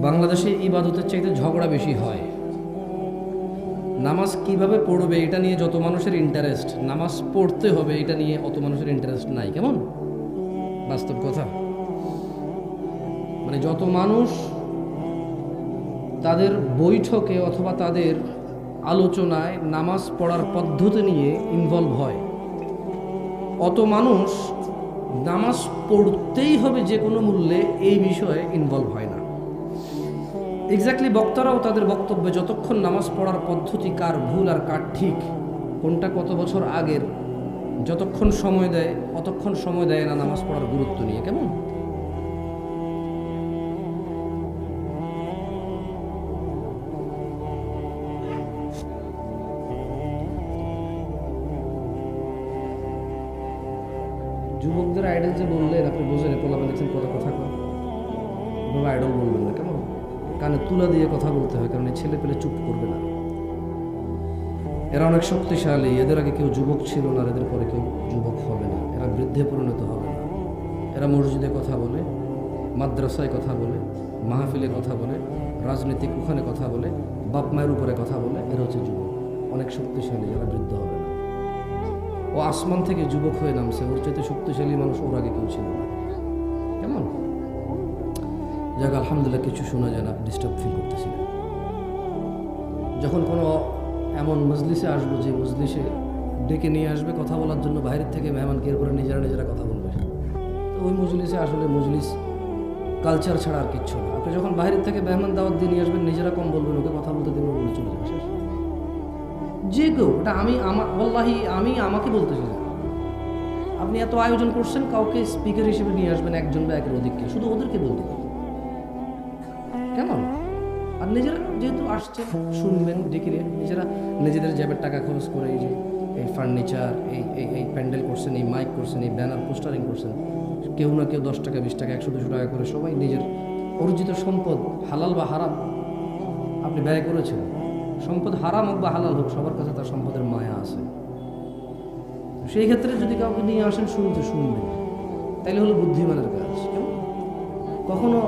বাংলাদেশে ইবাদতের চাইতে ঝগড়া বেশি হয়। নামাজ কিভাবে পড়বে এটা নিয়ে যত মানুষের ইন্টারেস্ট, নামাজ পড়তে হবে এটা নিয়ে অত মানুষের ইন্টারেস্ট নাই। কেমন বাস্তব কথা, মানে যত মানুষ তাদের বৈঠকে অথবা তাদের আলোচনায় নামাজ পড়ার পদ্ধতি নিয়ে ইনভলভ হয়, অত মানুষ নামাজ পড়তেই হবে যে কোনো মূল্যে এই বিষয়ে ইনভলভ হয় না। এক্স্যাক্টলি বক্তারাও তাদের বক্তব্যে যতক্ষণ নামাজ পড়ার পদ্ধতি কার ভুল আর কার ঠিক, কোনটা কত বছর আগের, যতক্ষণ সময় দেয় অতক্ষণ সময় দেয় না নামাজ পড়ার গুরুত্ব নিয়ে। কেমন যুবকদের আইডল যে বললেন, আপনি বোঝেন পোলাপে দেখছেন কত কথা কয়, বাবা আইডল বলবেন না। কেমন কানে তুলা দিয়ে কথা বলতে হয়, কারণ এই ছেলে পেলে চুপ করবে না। এরা অনেক শক্তিশালী, এদের আগে কেউ যুবক ছিল না, এদের পরে কেউ যুবক হবে না, এরা বৃদ্ধে পরিণত হবে না। এরা মসজিদে কথা বলে, মাদ্রাসায় কথা বলে, মাহফিলে কথা বলে, রাজনৈতিক ওখানে কথা বলে, বাপ মায়ের উপরে কথা বলে, এরা হচ্ছে যুবক, অনেক শক্তিশালী, এরা বৃদ্ধ হবে না। ও আসমান থেকে যুবক হয়ে নামছে, ওর চাইতে শক্তিশালী মানুষ ওর আগে কেউ ছিল না। কেমন যাক, আলহামদুলিল্লাহ কিছু শোনা যায় না, ডিস্টার্ব ফিল করতেছি না। যখন কোনো এমন মজলিসে আসবো যে মজলিসে ডেকে নিয়ে আসবে কথা বলার জন্য বাইরের থেকে মেহমানকে, এরপরে নিজেরা কথা বলবে, তো ওই মজলিসে আসলে মজলিস কালচার ছাড়া আর কিচ্ছু না। আপনি যখন বাইরের থেকে মেহমান দাওয়াত দিয়ে নিয়ে আসবেন, নিজেরা কম বলবেন, ওকে কথা বলতে দিন, বলে চলে যাবে শেষ। যে কেউ, এটা আমি আমাকে বলতেছি না। আপনি এত আয়োজন করছেন, কাউকে স্পিকার হিসেবে নিয়ে আসবেন, একজন বা একের অধিককে, শুধু ওদেরকে বলতে দিন। কেমন আর নিজেরা যেহেতু আসছে শুনবেন, ডেকে নিজেরা নিজেদের জ্যাবের টাকা খরচ করে এই যে এই ফার্নিচার, এই প্যান্ডেল করছেন, এই মাইক করছেন, এই ব্যানার পোস্টারিং করছেন, কেউ না কেউ 10 টাকা 20 টাকা 100-200 টাকা করে সবাই নিজের অর্জিত সম্পদ, হালাল বা হারাম, আপনি ব্যয় করেছেন। সম্পদ হারাম হোক বা হালাল হোক, সবার কাছে তার সম্পদের মায়া আছে। সেই ক্ষেত্রে যদি কাউকে নিয়ে আসেন শুনবেন, তাইলে হলো বুদ্ধিমানের কাজ। কখনো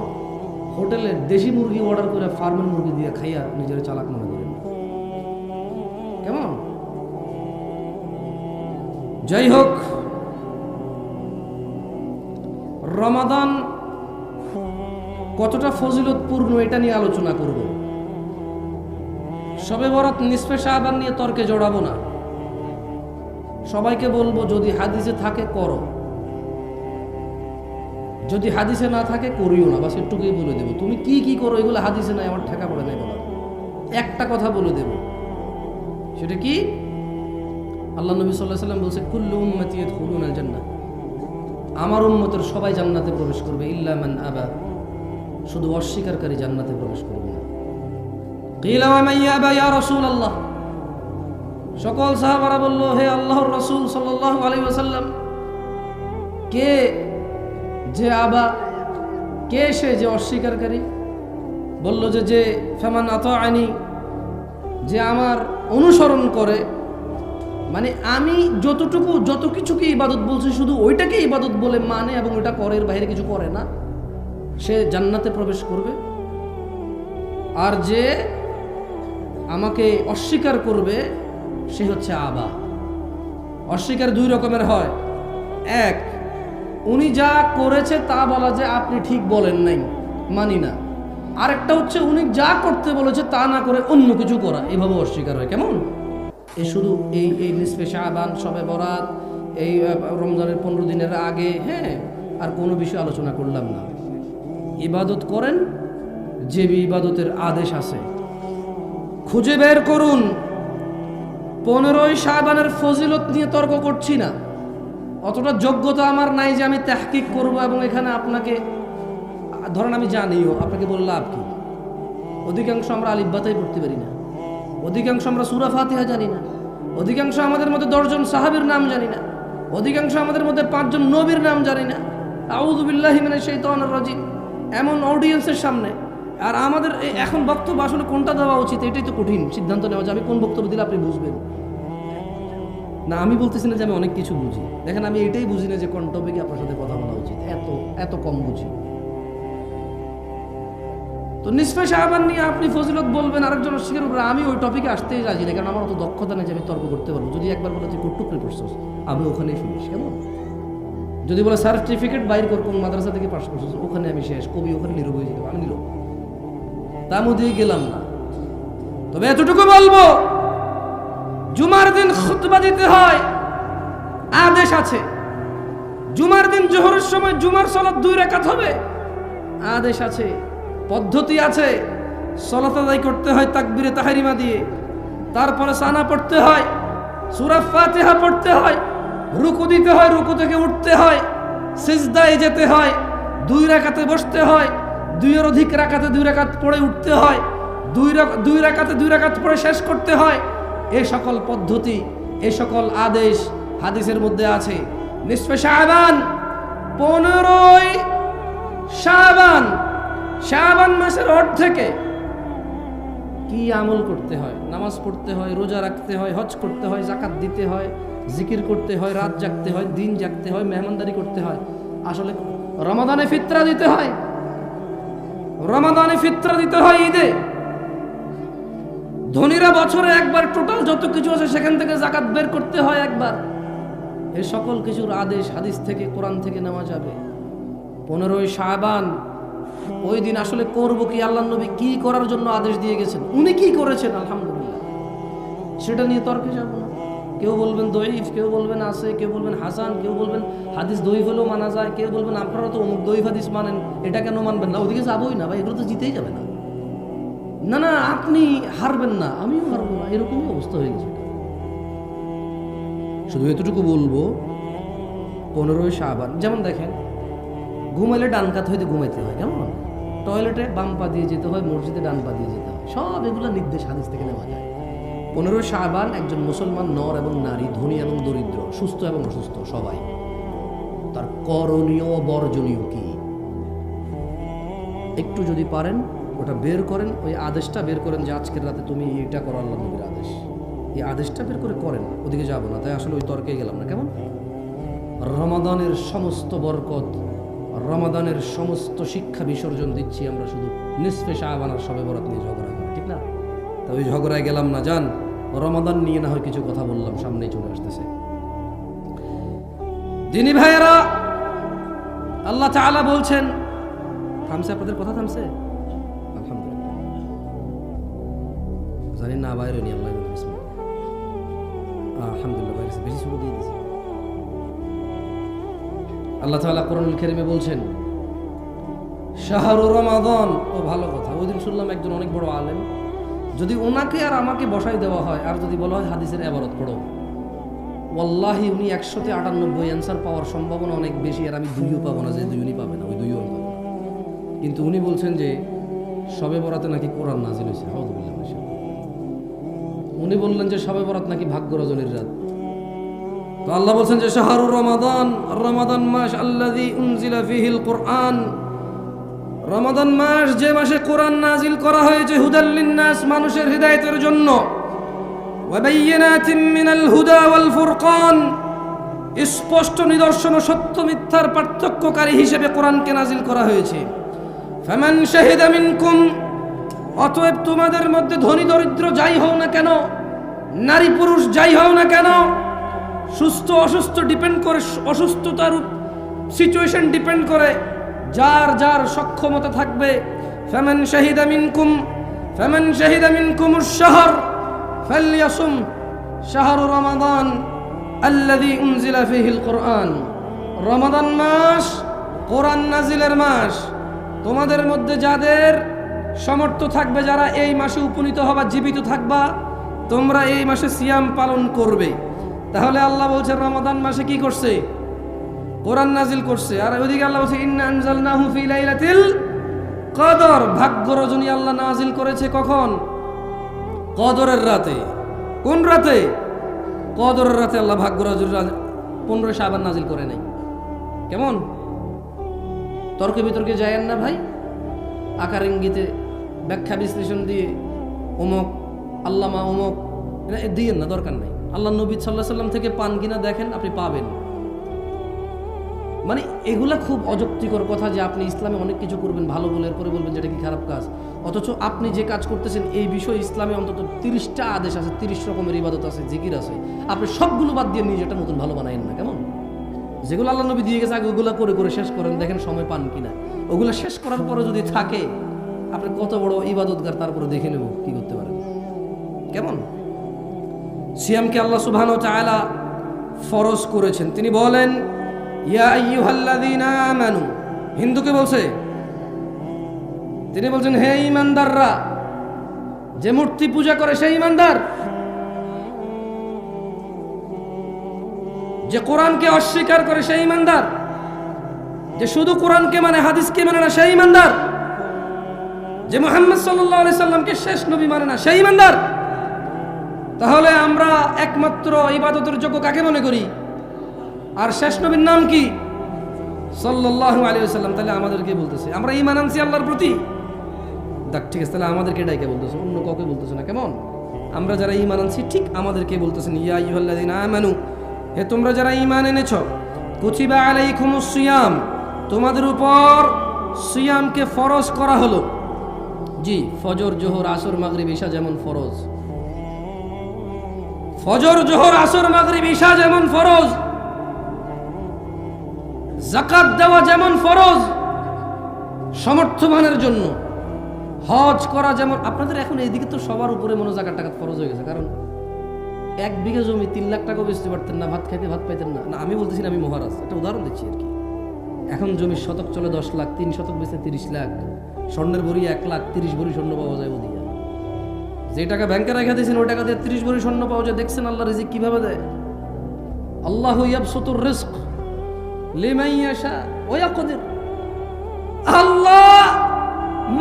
হোটেলে দেশি মুরগি অর্ডার করে ফার্মের মুরগি দিয়ে খাইয়া নিজের চালাক মনে করেন। কেমন যাই হোক, রমাদান কতটা ফজিলতপূর্ণ এটা নিয়ে আলোচনা করব। শবে বরাত, নিসফে শাবান নিয়ে তর্কে জড়াবো না। সবাইকে বলবো, যদি হাদিসে থাকে করো, যদি হাদিসে না থাকে করিও না। বাস একটুকুই বলে দেবো, তুমি কি করো এগুলো হাদিসে নাই, আমার ঠেকা পড়ে নাই বলার। একটা কথা বলে দেব, সেটা কি? আল্লাহ নবী সাল্লাল্লাহু আলাইহি ওয়াসাল্লাম বলছে, কুল্লু উম্মতি ইয়াদখুলুনাল জান্নাহ, আমার উম্মতের সবাই জান্নাতে প্রবেশ করবে, ইল্লা মান আবা, শুধু অস্বীকারী জান্নাতে প্রবেশ করবে না। কিলা ওয়া মান ইয়াবা ইয়া রাসূলুল্লাহ, সকল সাহাবারা বলল, হে আল্লাহর রাসূল সাল্লাল্লাহু আলাইহি ওয়াসাল্লাম, কে যে আবা, কে সে যে অস্বীকারী? বলল যে ফামান আতাআনি, যে আমার অনুসরণ করে, মানে আমি যত কিছুকে ইবাদত বলছি শুধু ওইটাকে ইবাদত বলে মানে এবং ওটা করে, এর বাইরে কিছু করে না, সে জান্নাতে প্রবেশ করবে। আর যে আমাকে অস্বীকার করবে সে হচ্ছে আবা। অস্বীকার দুই রকমের হয়। এক, উনি যা করেছে তা বলা যে আপনি ঠিক বলেন নাই, মানি না। আরেকটা হচ্ছে উনি যা করতে বলেছে তা না করে অন্য কিছু করা, এভাবে অস্বীকার হয়। কেমন এই শুধু এই নিসফে শাবান, শবে বরাত, এই রমজানের 15 দিনের আগে, হ্যাঁ, আর কোনো বিষয় আলোচনা করলাম না। ইবাদত করেন, যে ইবাদতের আদেশ আছে খুঁজে বের করুন। 15ই শাবানের ফজিলত নিয়ে তর্ক করছি না, অতটা যোগ্যতা আমার নাই যে আমি তাহকিক করব এবং এখানে আপনাকে, ধরেন আমি জানিও, আপনাকে বললে লাভ কি? অধিকাংশ আমরা আলিফ বাতাই পড়তে পারি না, অধিকাংশ আমরা সূরা ফাতিহা জানি না, অধিকাংশ আমাদের মধ্যে 10 জন সাহাবীর নাম জানি না, অধিকাংশ আমাদের মধ্যে 5 জন নবীর নাম জানি না। আউযু বিল্লাহি মিনাশ শাইতানির রাজিম, এমন অডিয়েন্সের সামনে। আর আমাদের এখন বক্তব্য আসলে কোনটা দেওয়া উচিত, এটাই তো কঠিন সিদ্ধান্ত নেওয়া, যে আমি কোন বক্তব্য দিলে আপনি বুঝবেন। না, আমি বলতেছি না যে আমি অনেক কিছু বুঝি, দেখেন আমি এটাই বুঝি না যে কোন টপিকে আপনার সাথে কথা বলা উচিত, এত কম বুঝি। তো নিসফে শাবান নিয়ে আপনি ফজিলত বলবেন আরেকজন অস্বীকার করবে, আমি ওই টপিকে আসতেই রাজি না, কারণ আমার অত দক্ষতা নেই যে আমি তর্ক করতে পারবো। যদি একবার বলে তুই টুকরে পড়ছস, আমি ওখানেই ফিনিশ। কেমন? যদি বলে সার্টিফিকেট বাইর কর কোন মাদ্রাসা থেকে পাস করছস, ওখানে আমি শেষ, কবি ওখানে নীরব হয়ে যেতে, আমি নীরব, তার মধ্যেই গেলাম না। তবে এতটুকু বলবো, জুমার দিন খুতবা দিতে হয়, আদেশ আছে। জুমার দিন জোহরের সময় জুমার সালাত 2 রাকাত হবে, আদেশ আছে, পদ্ধতি আছে। সালাত আদায় করতে হয় তাকবীরে তাহরিমা দিয়ে, তারপরে সানা পড়তে হয়, সূরা ফাতিহা পড়তে হয়, রুকু দিতে হয়, রুকু থেকে উঠতে হয়, সিজদায় যেতে হয়, 2 রাকাতে বসতে হয়, 2 এর অধিক রাকাতে 2 রাকাত পড়ে উঠতে হয়, 2 রাকাতে 2 রাকাত পড়ে শেষ করতে হয়। এই সকল পদ্ধতি, এই সকল আদেশ হাদিসের মধ্যে আছে। নিসফে শাবান 15ই শাবান, শাবান মাসের অর্ধেকে কি আমল করতে হয়? নামাজ পড়তে হয়, রোজা রাখতে হয়, হজ করতে হয়, যাকাত দিতে হয়, জিকির করতে হয়, রাত জাগতে হয়, দিন জাগতে হয়, মেহমানদারি করতে হয়। আসলে রমাদানে ফিতরা দিতে হয়, রমাদানে ফিতরা দিতে হয় ঈদে। ধনীরা বছরে একবার টোটাল যত কিছু আছে সেখান থেকে যাকাত বের করতে হয় একবার। এই সকল কিছুর আদেশ হাদিস থেকে, কোরআন থেকে নেওয়া যাবে। 15ই শাবান, ওই দিন আসলে করব কি, আল্লাহর নবী কি করার জন্য আদেশ দিয়ে গেছেন, উনি কি করেছেন আলহামদুলিল্লাহ, সেটা নিয়ে তর্কে যাব না। কেউ বলবেন দঈফ, কেউ বলবেন আছে, কেউ বলবেন হাসান, কেউ বলবেন হাদিস দঈফ হলেও মানা যায়, কেউ বলবেন আপনারা তো অমুক দঈফ হাদিস মানেন, এটা কেন মানবেন না? ওদিকে যাবোই না ভাই, এগুলো তো জিতেই যাবে না। না না, আপনি হারবেন না, আমিও হারবো না, এরকমই অবস্থা হয়ে গেছে। শুধু এতটুকু বলবো, 15ই শাবান, যেমন দেখেন ঘুমাইলে ডান কাত হইতে ঘুমাইতে হয়, কেমন? টয়লেটে বাম পা দিয়ে যেতে হয়, মসজিদে ডান পা দিয়ে যেতে হয়, সব এগুলো নির্দেশ হাদিস থেকে নেওয়া যায়। 15ই শাবান একজন মুসলমান নর এবং নারী, ধনী এবং দরিদ্র, সুস্থ এবং অসুস্থ সবাই, তার করণীয় বর্জনীয় কি একটু যদি পারেন ওটা বের করেন, ওই আদেশটা বের করেন যে আজকের রাতে তুমি এটা করো, আল্লাহ নবীর আদেশ, এই আদেশটা বের করে করেন, ওদিকে যাবো না। তাই আসলে ওই তর্কে গেলাম না। কেমন? রমাদানের সমস্ত বরকত, রমাদানের সমস্ত শিক্ষা বিসর্জন দিচ্ছি আমরা শুধু নিসফে শাবান আর শবে বরাত নিয়ে ঝগড়া করি, ঠিক না? তা ওই ঝগড়ায় গেলাম না। যান, রমাদান নিয়ে না হয় কিছু কথা বললাম, সামনেই চলে আসতেছে। দিনী ভাইয়েরা, আল্লাহ তাআলা বলছেন, থামছে আপনাদের কথা? থামছে? আলহামদুলিল্লাহ। জানি না বাইরে নি, আল্লাহ আলহামদুলিল্লাহ, বাইরে বেশি শুরু দিয়ে দিয়েছে। আল্লাহ তাআলা কোরআনুল কারীমে বলছেন শাহরু রমাদান। ও ভালো কথা, ওই দিন শুনলাম একজন অনেক বড় আলেম, যদি ওনাকে আর আমাকে বসাই দেওয়া হয় আর যদি বলা হয় হাদিসের ইবারত পড়ো, ওয়াল্লাহি উনি 100তে 98 অ্যান্সার পাওয়ার সম্ভাবনা অনেক বেশি, আর আমি 2ও পাবো না, যে 2 উনি পাবে না, ওই 2ও পাবো না। কিন্তু উনি বলছেন যে শবে বরাতে নাকি কোরআন নাজিল হয়েছে। উনি বললেন যে শবে বরাত নাকি ভাগ্য রজনীর রাত। তো আল্লাহ বলছেন যে শাহরু রমাদান, রমাদান মাস আল্লাযী উনজিলা ফীহিল কুরআন, রমাদান মাস যে মাসে কোরআন নাজিল করা হয়েছে, হুদাল লিন্নাস, মানুষের হিদায়াতের জন্য, ওয়া বায়্যিনাতিন মিনাল হুদা ওয়াল ফুরকান, স্পষ্ট নিদর্শন ও সত্য মিথ্যার পার্থক্যকারী হিসেবে কোরআনকে নাজিল করা হয়েছে। ফামান শাহিদা মিনকুম, অতএব তোমাদের মধ্যে ধনী দরিদ্র যাই হও না কেন, নারী পুরুষ যাই হও না কেন, সুস্থ অসুস্থ ডিপেন্ড করে, অসুস্থতার সিচুয়েশন ডিপেন্ড করে, যার যার সক্ষমতা থাকবে। ফামান শাহিদা মিনকুমুশ শাহর ফালইয়াসুম শাহরু রমাদান আল্লাযী উনজিলা ফীহিল কুরআন, রমাদান মাস কোরআন নাজিলের মাস। তোমাদের মধ্যে যাদের সামর্থ্য থাকবে, যারা এই মাসে উপনীত হবা, জীবিত থাকবা, তোমরা এই মাসে সিয়াম পালন করবে। তাহলে আল্লাহ বলছেন রমাদান মাসে কি করছে? কোরআন নাজিল করছে। আর ওইদিকে আল্লাহ বলছে ইন্না আনজালনাহু ফি লাইলাতিল কদর, ভাগ্য রজনী আল্লাহ নাজিল করেছে কখন? কদরের রাতে। কোন রাতে? কদরের রাতে আল্লাহ ভাগ্য রজনী 15 শাবান নাজিল করে নাই। কেমন? তর্কে বিতর্কে যায়েন না ভাই, আকার ইঙ্গিতে ব্যাখ্যা বিশ্লেষণ দিয়ে অমুক আল্লামা অমুক দিয়েন না, দরকার নাই। আল্লাহ নবী সাল্লাল্লাহু আলাইহি সাল্লাম থেকে পান কিনা দেখেন, আপনি পাবেন। মানে এগুলা খুব অযৌক্তিকর কথা যে আপনি ইসলামে অনেক কিছু করবেন ভালো বলে, এরপরে বলবেন যেটা কি খারাপ কাজ। অথচ আপনি যে কাজ করতেছেন এই বিষয়ে ইসলামে অন্তত 30টা আদেশ আছে, 30 রকমের ইবাদত আছে, জিকির আছে। আপনি সবগুলো বাদ দিয়ে নিজেটা নতুন ভালো বানাইন না, কেমন? যেগুলো আল্লাহ নবী দিয়ে গেছে আগে ওগুলো করে করে শেষ করেন, দেখেন সময় পান কিনা। ওগুলো শেষ করার পরে যদি থাকে আপনি কত বড় ইবাদতগার, তারপরে দেখে নেব কি করতে পারেন, কেমন? সিয়ামকে আল্লাহ সুবহানাহু ওয়া তাআলা ফরজ করেছেন। তিনি বলেন ইয়া আইয়ুহাল্লাযীনা আমানু, হিন্দুকে বলছে, তিনি বলছেন হে ঈমানদাররা, যে মূর্তি পূজা করে সেই ঈমানদার, যে কোরআনকে অস্বীকার করে সেই ঈমানদার, যে শুধু কোরআনকে মানে হাদিসকে মানে না সেই ঈমানদার, যে মুহাম্মদ সাল্লাল্লাহু আলাইহি সাল্লামকে শেষ নবী মানে না সেই ঈমানদার। তাহলে আমরা একমাত্র ইবাদতের যোগ্য কাকে মনে করি? আর শেষ নবীর নাম কি? সাল্লাল্লাহু আলাইহি ওয়াসাল্লাম। তাহলে আমাদেরকে বলতেছে আমরা ঈমান আনছি আল্লাহর প্রতি। দেখ ঠিক আছে, তাহলে আমাদেরকে ডাইকে বলতেছে, অন্য কাউকে বলতেছে না, কেমন? আমরা যারা ঈমান আনছি ঠিক আমাদেরকে বলতেছেন ইয়া আইয়ুহাল্লাযীনা আমানু, হে তোমরা যারা ঈমান এনেছো, কুতিবা আলাইকুমুস সিয়াম, তোমাদের উপর সিয়ামকে ফরজ করা হলো। জি, ফজর জোহর আসর মাগরিব ঈশা যেমন ফরজ, ফজর জোহর আসর মাগরিব ঈশা যেমন ফরজ, যাকাত দেওয়া যেমন ফরজ সমর্থবানের জন্য, হজ করা যেমন। আপনাদের এখন এইদিকে তো সবার উপরে মনে জাকাত টাকাত ফরজ হয়ে গেছে, কারণ 1 বিঘা জমি 3 লাখ টাকা বেচতে পারতেন না, ভাত খাইতে ভাত পাইতেন না। না আমি বলতেছি না, আমি মহারাজ, একটা উদাহরণ দিচ্ছি আর কি। এখন জমির শতক চলে 10 লাখ, 3 শতক বেচে 30 লাখ, স্বর্ণের ভরি 1 লাখ, 30 ভরি স্বর্ণ পাওয়া যায় ওদিকে। যে টাকা ব্যাংকে রেখে দিয়েছেন ওই টাকা দিয়ে 30 ভরি স্বর্ণ পাওয়া যায়। দেখছেন আল্লাহ রিজিক কিভাবে দেয়? আল্লাহু ইয়াবসুতুর রিজক লিমান ইয়াশা ওয়া ইয়াকদির। আল্লাহ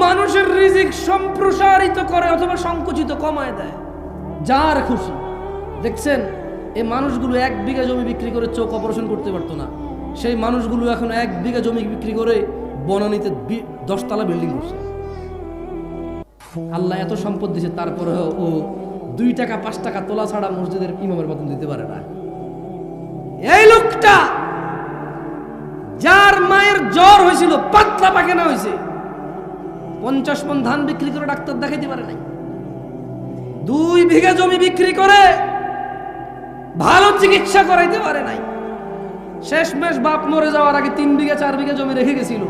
মানুষের রিজিক সম্প্রসারিত করে অথবা সংকুচিত কমায় দেয়, যার খুশি। দেখছেন এই মানুষগুলো 1 বিঘা জমি বিক্রি করে চোখ অপারেশন করতে পারতো না, সেই মানুষগুলো এখন 1 বিঘা জমি বিক্রি করে বনানীতে 10 তলা বিল্ডিং করছে। আল্লাহ এত সম্পদ দিয়েছে, তারপরেও ও 2 টাকা 5 টাকা তোলা ছাড়া মসজিদের ইমামের বেতন দিতে পারে না। এই লোকটা যার মায়ের জ্বর হয়েছিল, পাতলা পায়খানা হয়েছে, 50 মণ ধান বিক্রি করে ডাক্তার দেখাইতে পারে নাই। 2 বিঘা জমি বিক্রি করে ভালো চিকিৎসা করাইতে পারে নাই। শেষমেশ বাপ মরে যাওয়ার আগে 3 বিঘা 4 বিঘা জমি রেখে গেছিল।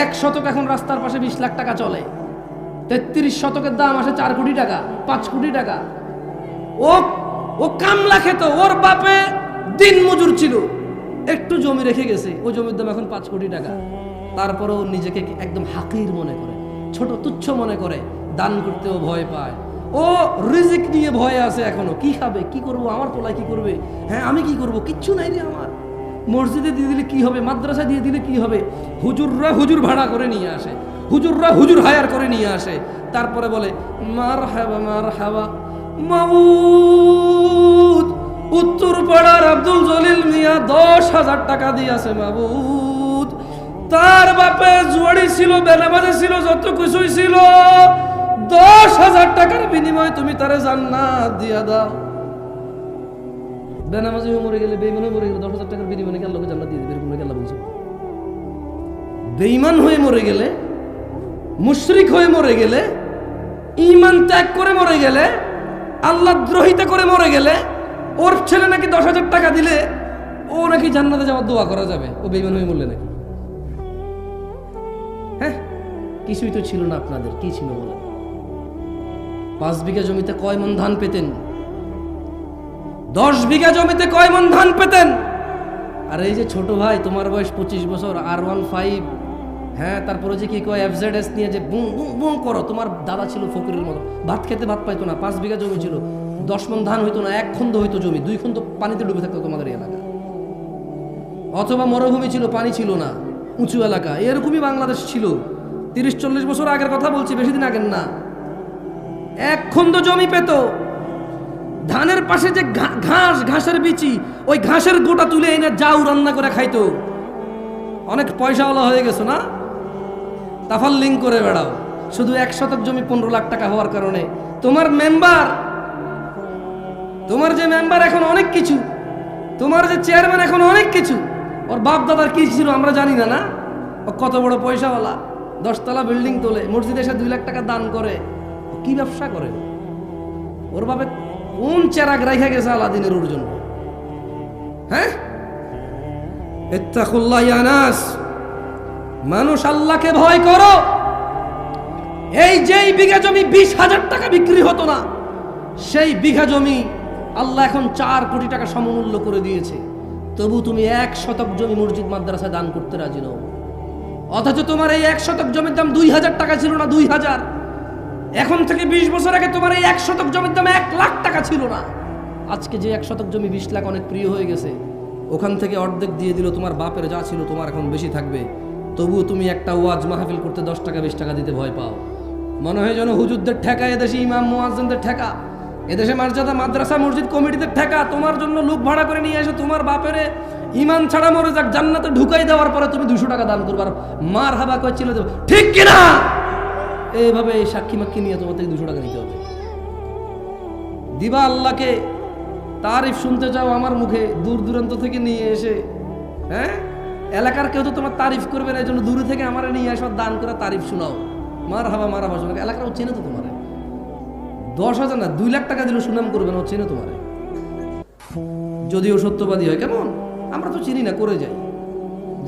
1 শতক এখন রাস্তার পাশে 20 লাখ টাকা চলে। 33 শতকের দাম আসে 4 কোটি টাকা, 5 কোটি টাকা। ও কামলা খেত, ওর বাপে দিন মজুর ছিল, একটু জমি রেখে গেছে, ওই জমির দাম এখন 5 কোটি টাকা। তারপরেও নিজেকে একদম হাকির মনে করে, ছোট তুচ্ছ মনে করে, দান করতেও ভয় পায়। ও রিজিক নিয়ে ভয় আছে এখনো, কি খাবে, কি করব, আমার পোলায় কি করবে, হ্যাঁ আমি কি করব, কিচ্ছু নাই রে আমার। মসজিদে দিয়ে দিলে কি হবে, মাদ্রাসা দিয়ে দিলে কি হবে, হুজুররা হুজুর ভাড়া করে নিয়ে আসে, হুজুররা হুজুর হায়ার করে নিয়ে আসে, তারপরে বলে মারহাবা মারহাবা মাবুদ। উত্তর পাড়ার আব্দুল জলিল মিয়া 10,000 টাকা দিয়েছে মাবুদ। তার বাপে জুয়াড়ি ছিল, বেনামাজি ছিল, যত কিছুই ছিল, 10,000 টাকার বিনিময়ে তুমি তারে জান্নাত দিয়া দাও। বেনামাজি হয়ে মরে গেলে, বেঈমান হয়ে মরে গেলে 10,000 টাকার বিনিময়ে কি আল্লাহকে জান্নাত দিয়ে দিবে? এরকম নাকি আল্লাহ বলছে? বেঈমান হয়ে মরে গেলে, মুশরিক হয়ে মরে গেলে, ঈমান ত্যাগ করে মরে গেলে, আল্লাহ দ্রোহিতা করে মরে গেলে, ওর ছেলে নাকি 10,000 টাকা দিলে ও নাকি জান্নাতে যাওয়ার দোয়া করা যাবে? ও বেঈমান হয়ে মরলে নাকি? হ্যাঁ, কিছুই তো ছিল না আপনাদের। কি ছিল বলেন? 5 বিঘা জমিতে কয় মণ ধান পেতেন? 10 বিঘা জমিতে কয় মণ ধান পেতেন? আর এই যে ছোট ভাই, তোমার বয়স 25 বছর, R15, হ্যাঁ, তারপরে যে কি কয় FZS নিয়ে যে বুম বুম বুম করো। তোমার দাদা ছিল ফকিরের মতো, ভাত খেতে ভাত পাইতো না, 5 বিঘা জমি ছিল, 10 মণ ধান হইতো না, 1 খন্দ হইতো জমি, 2 খন্দ পানিতে ডুবে থাকতো তোমাদের এলাকা। অথবা মরুভূমি ছিল, পানি ছিল না, উঁচু এলাকা। এরকমই বাংলাদেশ ছিল 30-40 বছর আগের কথা বলছি, বেশি দিন আগের না। 1 খন্দ জমি পেত, ধানের পাশে যে ঘাসের বিচি, ওই ঘাসের গোটা তুলে এনে জাউ রান্না করে খাইতো। অনেক পয়সাওয়ালা হয়ে গেছো না, তাফাল্লিং করে বেড়াও। শুধু 1 শতক জমি 15 লাখ টাকা হওয়ার কারণে তোমার যে মেম্বার এখন অনেক কিছু, তোমার যে চেয়ারম্যান এখন অনেক কিছু। ওর বাপ দাদার কি ছিল আমরা জানি না, না? ও কত বড় পয়সাওয়ালা। 10 তলা বিল্ডিং তোলে, মসজিদে এসে 2 লাখ টাকা দান করে। কি ব্যবসা করে? ওর বাবা কোন চেরাগ রাইখা গেছে আলাদিনের ওর জন্য? হ্যাঁ, ইত্তাকুল্লাহ ইয়া নাস, মানুষ আল্লাহকে ভয় করো। এই যেই বিঘা জমি 20,000 টাকা বিক্রি হতো না, সেই বিঘা জমি আল্লাহ এখন 4 কোটি টাকা সমমূল্য করে দিয়েছে। তবু তুমি 1 শতক জমি মসজিদ মাদ্রাসায় দান করতে রাজি নও। অথচ তোমার এই 1 শতক জমির দাম 2,000 টাকা ছিল না, 2,000। এখন থেকে 20 বছর আগে তোমার এই 1 শতক জমির দাম 1 লাখ টাকা ছিল না। আজকে যে 1 শতক জমি 20 লাখ অনেক প্রিয় হয়ে গেছে, ওখান থেকে অর্ধেক দিয়ে দিল। তোমার বাপের যা ছিল তোমার এখন বেশি থাকবে। তবুও তুমি একটা ওয়াজ মাহফিল করতে 10 টাকা 20 টাকা দিতে ভয় পাও। মনে হয় যেন হুজুরদের ঠেকা, এদেশে ইমাম মুয়াজ্জিনদের ঠেকা, এদেশে মর্যাদা মাদ্রাসা মসজিদ কমিটিদের ঠেকা। তোমার জন্য লোক ভাড়া করে নিয়ে এসে তোমার বাপের ইমান ছাড়া মরে যাক, জান্নাতে ঢুকাই দেওয়ার পরে তুমি 200 টাকা দান করবার মার হাবা করে ছিল দেবো, ঠিক কিনা? এইভাবে সাক্ষী মাক্ষী নিয়ে তোমার থেকে 200 টাকা নিতে হবে। দিবা আল্লাহকে তারিফ শুনতে চাও আমার মুখে, দূর দূরান্ত থেকে নিয়ে এসে, হ্যাঁ, এলাকার কেউ তো তোমার তারিফ করবে না, এই জন্য দূরে থেকে আমার নিয়ে এসে দান করে তারিফ শোনাও, মার হাবা শোনাও। এলাকার ও চেনে তো তোমার, 10,000 না 2 লাখ টাকা দিলেও সুনাম করবে না, ও চেনে তোমার। যদিও সত্যবাদী হয়, কেমন আমরা তো চিনি না, করে যাই।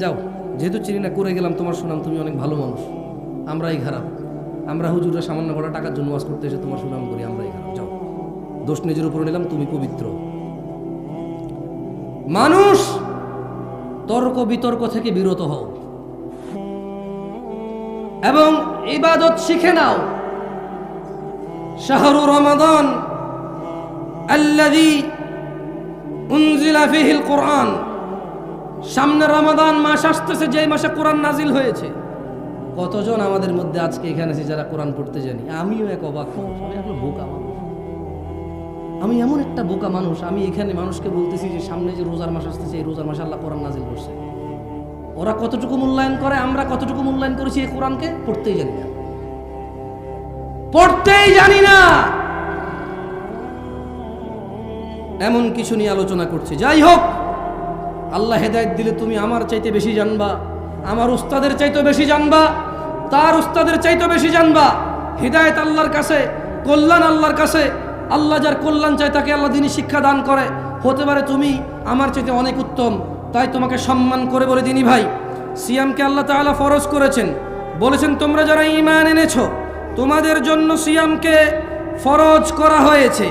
যাও, যেহেতু চিনি না করে গেলাম, তোমার সুনাম, তুমি অনেক ভালো মানুষ, আমরাই খারাপ। আমরা হুজুররা সামান্য কটা টাকার জন্য ওয়াজ করতে এসে তোমার সুনাম করি, আমরাই খারাপ। যাও, দোষ নিজের উপর নিলাম, তুমি পবিত্র। মানুষ তর্ক বিতর্ক থেকে বিরত হও এবং ইবাদত শিখে নাও। শাহরু রমাদান আল্লাযী উনজিলা ফীহিল কুরআন, সামনে রমাদান মাস আসতেছে, যে মাসে কোরআন নাজিল হয়েছে। কতজন আমাদের মধ্যে আজকে এখানে আছে যারা কোরআন পড়তে জানি? আমিও এক অবাক মানুষ, আমি আসলে বোকা মানুষ, আমি এমন একটা বোকা মানুষ। আমি এখানে মানুষকে বলতেছি যে সামনে যে রোজার মাস আসতেছে, এই রোজার মাসে আল্লাহ কোরআন নাজিল করছে। ওরা কতটুকু মূল্যায়ন করে, আমরা কতটুকু মূল্যায়ন করেছি এই কোরআনকে? পড়তেই জানি না, পড়তেই জানি না। এমন কিছু নিয়ে আলোচনা করছি। যাই হোক, আল্লাহ হেদায়েত দিলে তুমি আমার চাইতে বেশি জানবা, আমার উস্তাদের চাইতে বেশি জানবা, তার উস্তাদের চাইতে বেশি জানবা। হিদায়েত আল্লাহর কাছে, কল্যাণ আল্লাহর কাছে। আল্লাহ যার কল্যাণ চায় তাকে আল্লাহ দিনী শিক্ষা দান করে। হতে পারে তুমি আমার চাইতে অনেক উত্তম, তাই তোমাকে সম্মান করে বলে দিনী ভাই, সিয়ামকে আল্লাহ তাআলা ফরজ করেছেন। বলেছেন তোমরা যারা ঈমান এনেছো তোমাদের জন্য সিয়ামকে ফরজ করা হয়েছে,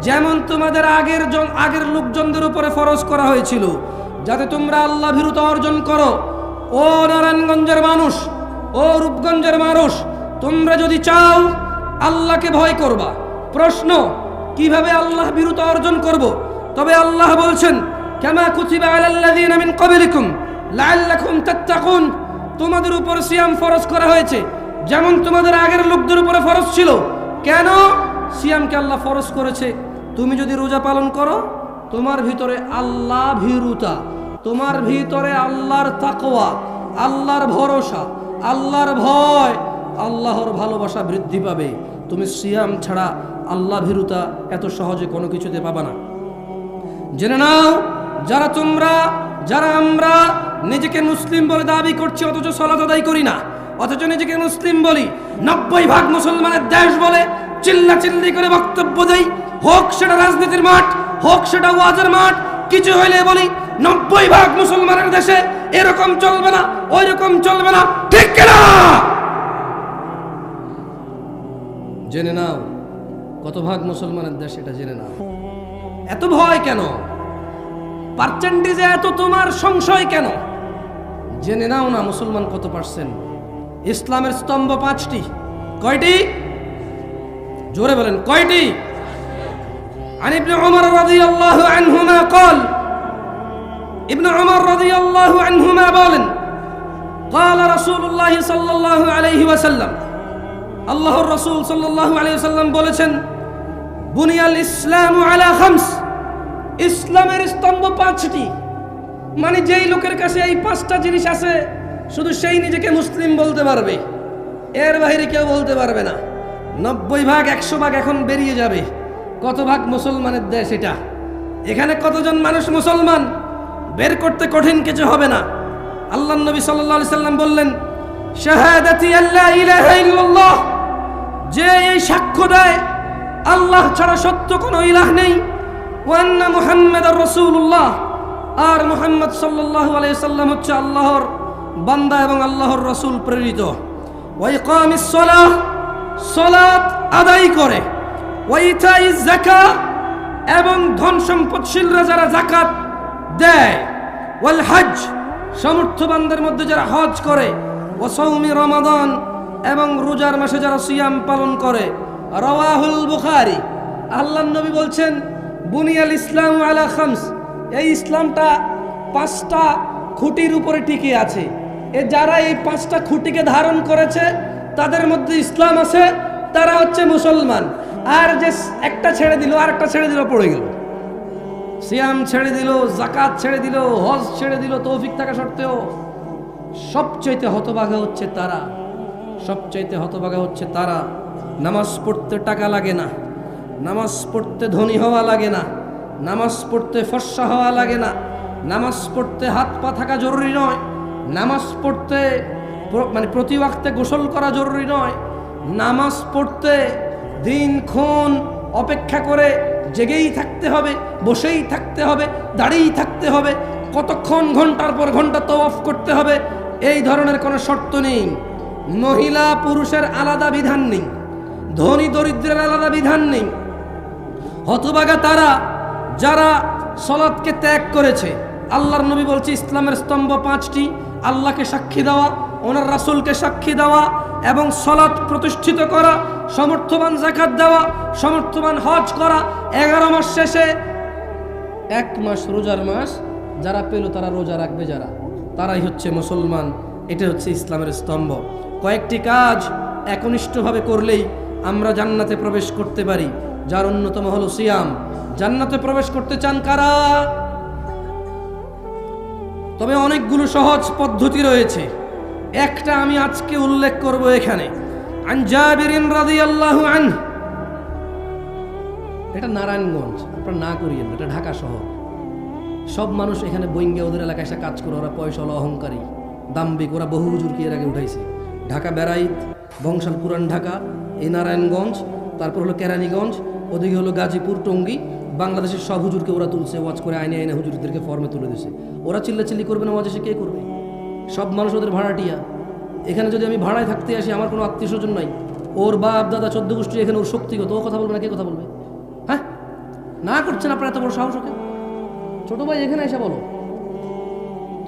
যেমন তোমাদের আগের লোকজনদের উপরে ফরজ করা হয়েছিল, যাতে তোমরা আল্লাহ ভীরুতা অর্জন করো। ও নারায়ণগঞ্জের মানুষ, ও রূপগঞ্জের মানুষ, তোমরা যদি চাও আল্লাহকে ভয় করবা। প্রশ্ন, কিভাবে আল্লাহ ভীরুতা অর্জন করব? তবে আল্লাহ বলছেন, কামা কুতিবা আলাল্লাযীনা মিন ক্বাবলিকুম লাআল্লাকুম তাত্তাকুন, তোমাদের উপর সিয়াম ফরজ করা হয়েছে যেমন তোমাদের আগের লোকদের উপরে ফরজ ছিল। কেন সিয়ামকে আল্লাহ ফরজ করেছে? তুমি যদি রোজা পালন করো, তোমার ভিতরে আল্লাহ ভীরুতা, তোমার ভিতরে আল্লাহর তাকওয়া, আল্লাহর ভরসা, আল্লাহর ভয়, আল্লাহর ভালোবাসা বৃদ্ধি পাবে। তুমি সিয়াম ছাড়া আল্লাহ ভীরুতা এত সহজে কোনো কিছুতে পাবা না। জেনে নাও, যারা আমরা নিজেকে মুসলিম বলে দাবি করছি অথচ সালাত আদায় করি না, অথচ নিজেকে মুসলিম বলি, 90% মুসলমানের দেশ বলে চিল্লাচিল্লি করে বক্তব্য দেই, হোক সেটা রাজনীতির মাঠ, হোক সেটা ওয়াজের মাঠ, কিছু হইলে বলি 90% মুসলমানের দেশে এরকম চলবে না, ওই রকম চলবে না, ঠিক কিনা? জেনে নাও কত ভাগ মুসলমানের দেশ, এটা জেনে নাও। এত ভয় কেন? পার্সেন্টেজে এত তোমার সংশয় কেন? জেনে নাও না মুসলমান কত পার্সেন্ট। ইসলামের স্তম্ভ 5টি। কয়টি? জোরে বলেন, কয়টি? عن ابن عمر رضي الله عنهما قال, ابن عمر رضي الله عنهما বলেন, قال رسول الله صلى الله عليه وسلم, আল্লাহর রাসূল সাল্লাল্লাহু আলাইহি ওয়াসাল্লাম বলেছেন, বুনিয়াল ইসলামু আলা খামস, ইসলামের স্তম্ভ 5টি। মানে যেই লোকের কাছে এই 5টা জিনিস আছে শুধু সেই নিজেকে মুসলিম বলতে পারবে, এর বাইরে কেউ বলতে পারবে না। 90% 100% এখন বেরিয়ে যাবে। কত ভাগ মুসলমানের দেশ এটা? এখানে কতজন মানুষ মুসলমান বের করতে কঠিন কিছু হবে না। আল্লাহর নবী সাল্লাল্লাহু আলাইহি সাল্লাম বললেন, শাহাদাতি আল্লা ইলাহা ইল্লাল্লাহ, যে এই সাক্ষ্য দেয় আল্লাহ ছাড়া সত্য কোনো ইলাহ নেই, ওয়া আন্না মুহাম্মাদার রাসূলুল্লাহ, আর মুহাম্মদ সাল্লাল্লাহু আলাইহি সাল্লাম হচ্ছে আল্লাহর বান্দা এবং আল্লাহর রাসূল প্রেরিত। ওয়া ইকামিস সালাহ, সালাত আদায় করে, ওয়া ইতাইজ যাকাত, এবং ধন সম্পদশীলরা যারা যাকাত দেয়, ওয়াল হজ, সমর্থবানদের মধ্যে যারা হজ করে, ওয়া সাওমি রমাদান, এবং রোজার মাসে যারা সিয়াম পালন করে। রাওয়াহুল বুখারী। আল্লাহর নবী বলছেন বুনিয়াল ইসলাম আলা খামস, এই ইসলামটা 5টা খুঁটির উপরে টিকে আছে। যারা এই 5টা খুঁটিকে ধারণ করেছে তাদের মধ্যে ইসলাম আছে, তারা হচ্ছে মুসলমান। আর যে একটা ছেড়ে দিল, আরেকটা ছেড়ে দিল, পড়ে গেল, সিয়াম ছেড়ে দিল, যাকাত ছেড়ে দিল, হজ ছেড়ে দিল, তৌফিক থাকা সত্ত্বেও, সবচাইতে হতভাগা হচ্ছে তারা, সবচাইতে হতভাগা হচ্ছে তারা। নামাজ পড়তে টাকা লাগে না, নামাজ পড়তে ধনী হওয়া লাগে না, নামাজ পড়তে ফর্সা হওয়া লাগে না, নামাজ পড়তে হাত পা থাকা জরুরি নয়, নামাজ পড়তে মানে প্রতি ওয়াক্তে গোসল করা জরুরি নয়, নামাজ পড়তে দিনক্ষণ অপেক্ষা করে জেগেই থাকতে হবে, বসেই থাকতে হবে, দাঁড়িয়েই থাকতে হবে, কতক্ষণ ঘন্টার পর ঘন্টা তওয়াফ করতে হবে, এই ধরনের কোনো শর্ত নেই। মহিলা পুরুষের আলাদা বিধান নেই, ধনী দরিদ্রের আলাদা বিধান নেই। হতভাগা তারা যারা সালাতকে ত্যাগ করেছে। আল্লাহর নবী বলছে ইসলামের স্তম্ভ 5টি, আল্লাহকে সাক্ষী দেওয়া, ওনার রাসূলকে সাক্ষী দেওয়া এবং সালাত প্রতিষ্ঠিত করা, সমর্থবান যাকাত দেওয়া, সমর্থবান হজ করা। 11 মাস শেষে 1 মাস রোজার মাস যারা পেল তারা রোজা রাখবে, যারা তারাই হচ্ছে মুসলমান। এটা হচ্ছে ইসলামের স্তম্ভ। কয়েকটি কাজ একনিষ্ঠভাবে করলেই আমরা জান্নাতে প্রবেশ করতে পারি, যার অন্যতম হলো সিয়াম। জান্নাতে প্রবেশ করতে চান কারা? তবে অনেকগুলো সহজ পদ্ধতি রয়েছে, একটা আমি আজকে উল্লেখ করব এখানে। আন জাবিরিন রাদিয়াল্লাহু আনহু, এটা নারায়ণগঞ্জ, আপনারা না করিয়েন, এটা ঢাকা শহর। সব মানুষ এখানে বইঙ্গে ওদের এলাকায় এসে কাজ করে, ওরা পয়সাওয়ালা, অহংকারী, দাম্ভিক, ওরা বহু হুজুরকে এর আগে উঠাইছে। ঢাকা বেড়াইত, বংশাল পুরান ঢাকা, এই নারায়ণগঞ্জ, তারপর হলো কেরানীগঞ্জ, ওদিকে হলো গাজীপুর, টঙ্গী, বাংলাদেশের সব হুজুরকে ওরা তুলছে, ওয়াজ করে আইনে আইনে হুজুরদেরকে ফর্মে তুলে দিছে। ওরা চিল্লাচিল্লি করবে না, ওয়াজ এসে কে করবে? সব মানুষ ওদের ভাড়াটিয়া। এখানে যদি আমি ভাড়ায় থাকতে আসি, আমার কোনো আত্মীয় স্বজন নাই, ওর বাপ দাদা 14 গোষ্ঠী এখানে, ওর শক্তিগত, ও কথা বলবে না, কে কথা বলবে? হ্যাঁ, না করছেন আপনারা এত বড় সাহস? ওকে ছোট ভাই এখানে এসে বলো,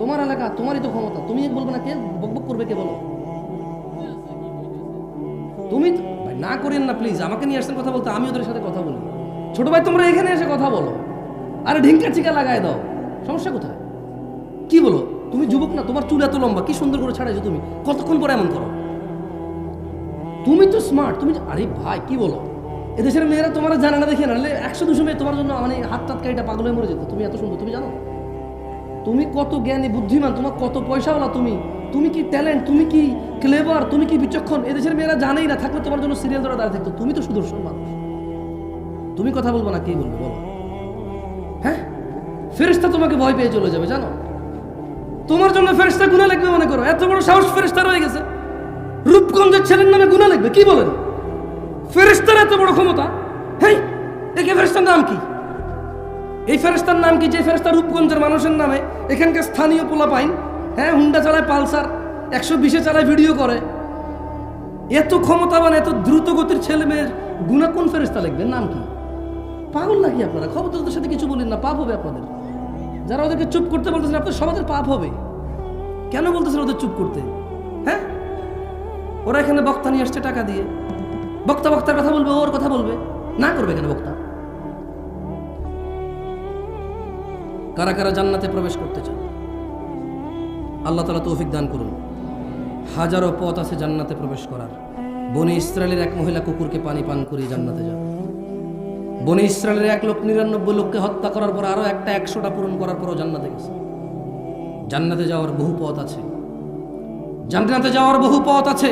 তোমার এলাকা, তোমারই তো ক্ষমতা, তুমি বলবে না, কে বকবক করবে? কে বলো? তুমি ভাই না করেন না প্লিজ, আমাকে নিয়ে আসছেন কথা বলতে, আমি ওদের সাথে কথা বলি। ছোট ভাই তোমরা এখানে এসে কথা বলো, আরে ঢিঙ্কা চিকা লাগায় দাও, সমস্যা কোথায়? কি বলো? তুমি যুবক না, তোমার চুল এত লম্বা, কি সুন্দর করে ছাড়াইছো তুমি, কতক্ষণ পরে এমন করো? তুমি তো স্মার্ট, তুমি, আরে ভাই কি বলো? এদেশের মেয়েরা তোমার জানে না, দেখে না, 100-200 মেয়ে তোমার জন্য মানে হাত টাত কাইটা পাগল হয়ে মরে যেত। তুমি এত সুন্দর, তুমি জানো তুমি কত জ্ঞানী বুদ্ধিমান, তোমার কত পয়সাওয়ালা, তুমি কি ট্যালেন্ট, তুমি কি ক্লেভার, তুমি কি বিচক্ষণ, এদেশের মেয়েরা জানেই না, থাকলে তোমার জন্য সিরিয়াল ধরে দাঁড়িয়ে থাকতো। তুমি তো সুদর্শন মানুষ, তুমি কথা বলবো না, কে বলবে বলো? হ্যাঁ, ফেরেশতা তোমাকে ভয় পেয়ে চলে যাবে, জানো? তোমার জন্য ফেরেশতা গুনাহ লিখবে মনে করো? এত বড় সাহস ফেরেশতা রয়ে গেছে, রূপগঞ্জের ছেলের নামে গুনাহ লিখবে? কি বলেন? ফেরেশতার এত বড় ক্ষমতা? হেই, এই ফেরেশতার নাম কি? এই ফেরেশতার নাম কি যে ফেরেশতা রূপগঞ্জের মানুষের নামে, এখানকার স্থানীয় পোলা পাইন, হ্যাঁ, হুন্ডা চালায়, পালসার 120-এ চালায়, ভিডিও করে, এত ক্ষমতাবান, এত দ্রুত গতির ছেলে মেয়ের গুনাহ কোন ফেরেশতা লিখবেন? নাম কি? পাগল নাকি আপনারা? খবরদার সাথে কিছু বলেন না, পাপ হবে আপনাদের। যারা ওদেরকে চুপ করতে বলতেছেন, আপনাদের সমাজের পাপ হবে। কেন বলতেছেন ওদের চুপ করতে? হ্যাঁ, ওরা এখানে বক্তা নিয়ে আসছে টাকা দিয়ে, বক্তার কথা বলবে, ওর কথা বলবে, না করবে কেন বক্তা? কারা কারা জান্নাতে প্রবেশ করতে চান? আল্লাহ তাআলা তৌফিক দান করুন। হাজারো পথ আছে জান্নাতে প্রবেশ করার। বনি ইসরায়েলের এক মহিলা কুকুরকে পানি পান করিয়ে জান্নাতে যান। বনি ইসরায়েলের 1 লোক 99 লোককে হত্যা করার পর আরো একটা 100টা পূরণ করার পরও জান্নাতে গেছে। জান্নাতে যাওয়ার বহু পথ আছে, জান্নাতে যাওয়ার বহু পথ আছে।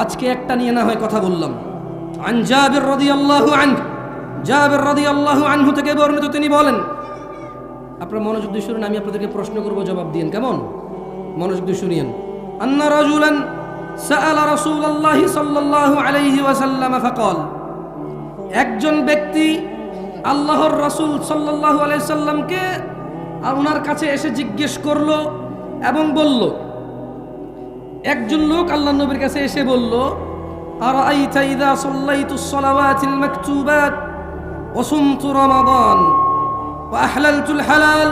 আজকে একটা নিয়ে না হয় কথা বললাম। আন জাবির রাদিয়াল্লাহু আনহু, জাবির রাদিয়াল্লাহু আনহু থেকে বর্ণিত, তিনি বলেন, আপনারা মনোযোগ দিয়ে শুনুন, আমি আপনাদেরকে প্রশ্ন করব, জবাব দিন, কেমন? মনোযোগ দিয়ে শুনিয়েন। আন্না রাজুলান সাআলা রাসূলুল্লাহ সাল্লাল্লাহু আলাইহি ওয়াসাল্লাম ফাকাল, একজন ব্যক্তি আল্লাহর রাসূল সাল্লাল্লাহু আলাইহি সাল্লামকে ওনার কাছে এসে জিজ্ঞেস করলো এবং বলল, একজন লোক আল্লাহর নবীর কাছে এসে বলল, আরাআইতা ইযা সাল্লাইতুস সালাওয়াতিল মাকতুবাত ওয়া সুমতু রমাদান ওয়া আহলালতুল হালাল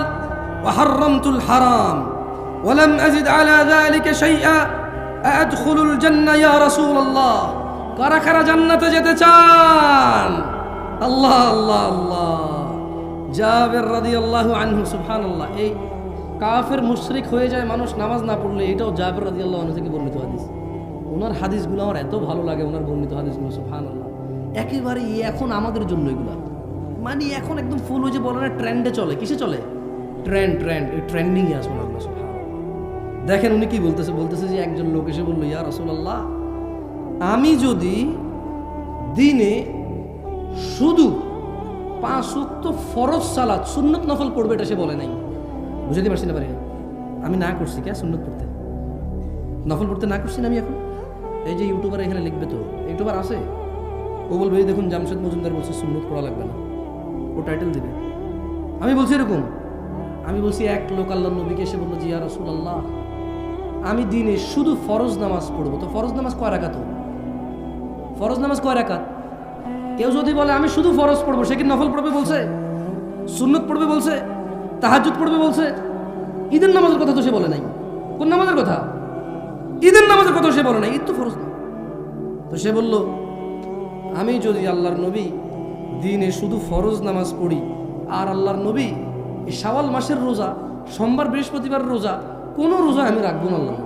ওয়া হাররামতুল হারাম ওয়া লাম আযিদ আলা যালিকা শাইআ আদখুলুল জান্নাহ ইয়া রাসূলুল্লাহ। কারা কারা জান্নাতে যেতে চান? আল্লাহ আল্লাহ আল্লাহ। জাবের রাদিয়াল্লাহু আনহু, সুবহানাল্লাহ। এই কাফের মুশরিক হয়ে যায় মানুষ নামাজ না পড়লে, এটাও জাবের রাদিয়াল্লাহু আনহু থেকে বর্ণিত হাদিস। ওনার হাদিসগুলো আমার এত ভালো লাগে, ওনার বর্ণিত হাদিসগুলো, সুবহানাল্লাহ। একেবারে এখন আমাদের জন্য এগুলা, মানে এখন একদম ফুল ওই যে বলে না ট্রেন্ডে চলে। কিসে চলে? ট্রেন্ড এই ট্রেন্ডিংয়ে আসুন আল্লাহ, সুবহানাল্লাহ। দেখেন উনি কি বলতেছে যে একজন লোক এসে বললো, ইয়া রাসূলুল্লাহ, আমি যদি দিনে শুধু 5 ওয়াক্ত ফরজ সালাত, সুন্নত নফল পড়বে, এটা সে বলে নাই। বুঝাতে পারছি না? পারি আমি না করছি কে সুন্নত পড়তে, নফল পড়তে না করছি না আমি। এখন এই যে ইউটিউবার এখানে লিখবে, তো ইউটিউবার আছে, ও বলবে এই দেখুন জামশেদ মজুমদার বলছে সুন্নত পড়া লাগবে না, ও টাইটেল দিবে। আমি বলছি এরকম, আমি বলছি এক লোক আল্লাহর নবীকে এসে বললো, জি ইয়া রাসূলুল্লাহ, আমি দিনে শুধু ফরজ নামাজ পড়বো। তো ফরজ নামাজ কয় রাকাত? ফরজ নামাজ কয় রাকাত? কেউ যদি বলে আমি শুধু ফরজ পড়বো, সে কি নফল পড়বে বলছে? সুন্নত পড়বে বলছে? তাহাজ্জুদ পড়বে বলছে? ঈদের নামাজের কথা তো সে বলে নাই। কোন নামাজের কথা? ঈদের নামাজের কথা সে বলে নাই, ঈদ তো ফরজ না। তো সে বলল, আমি যদি আল্লাহর নবী দিনে শুধু ফরজ নামাজ পড়ি, আর আল্লাহর নবী এই শাওয়াল মাসের রোজা, সোমবার বৃহস্পতিবার রোজা, কোনো রোজা আমি রাখবো না আল্লাহ।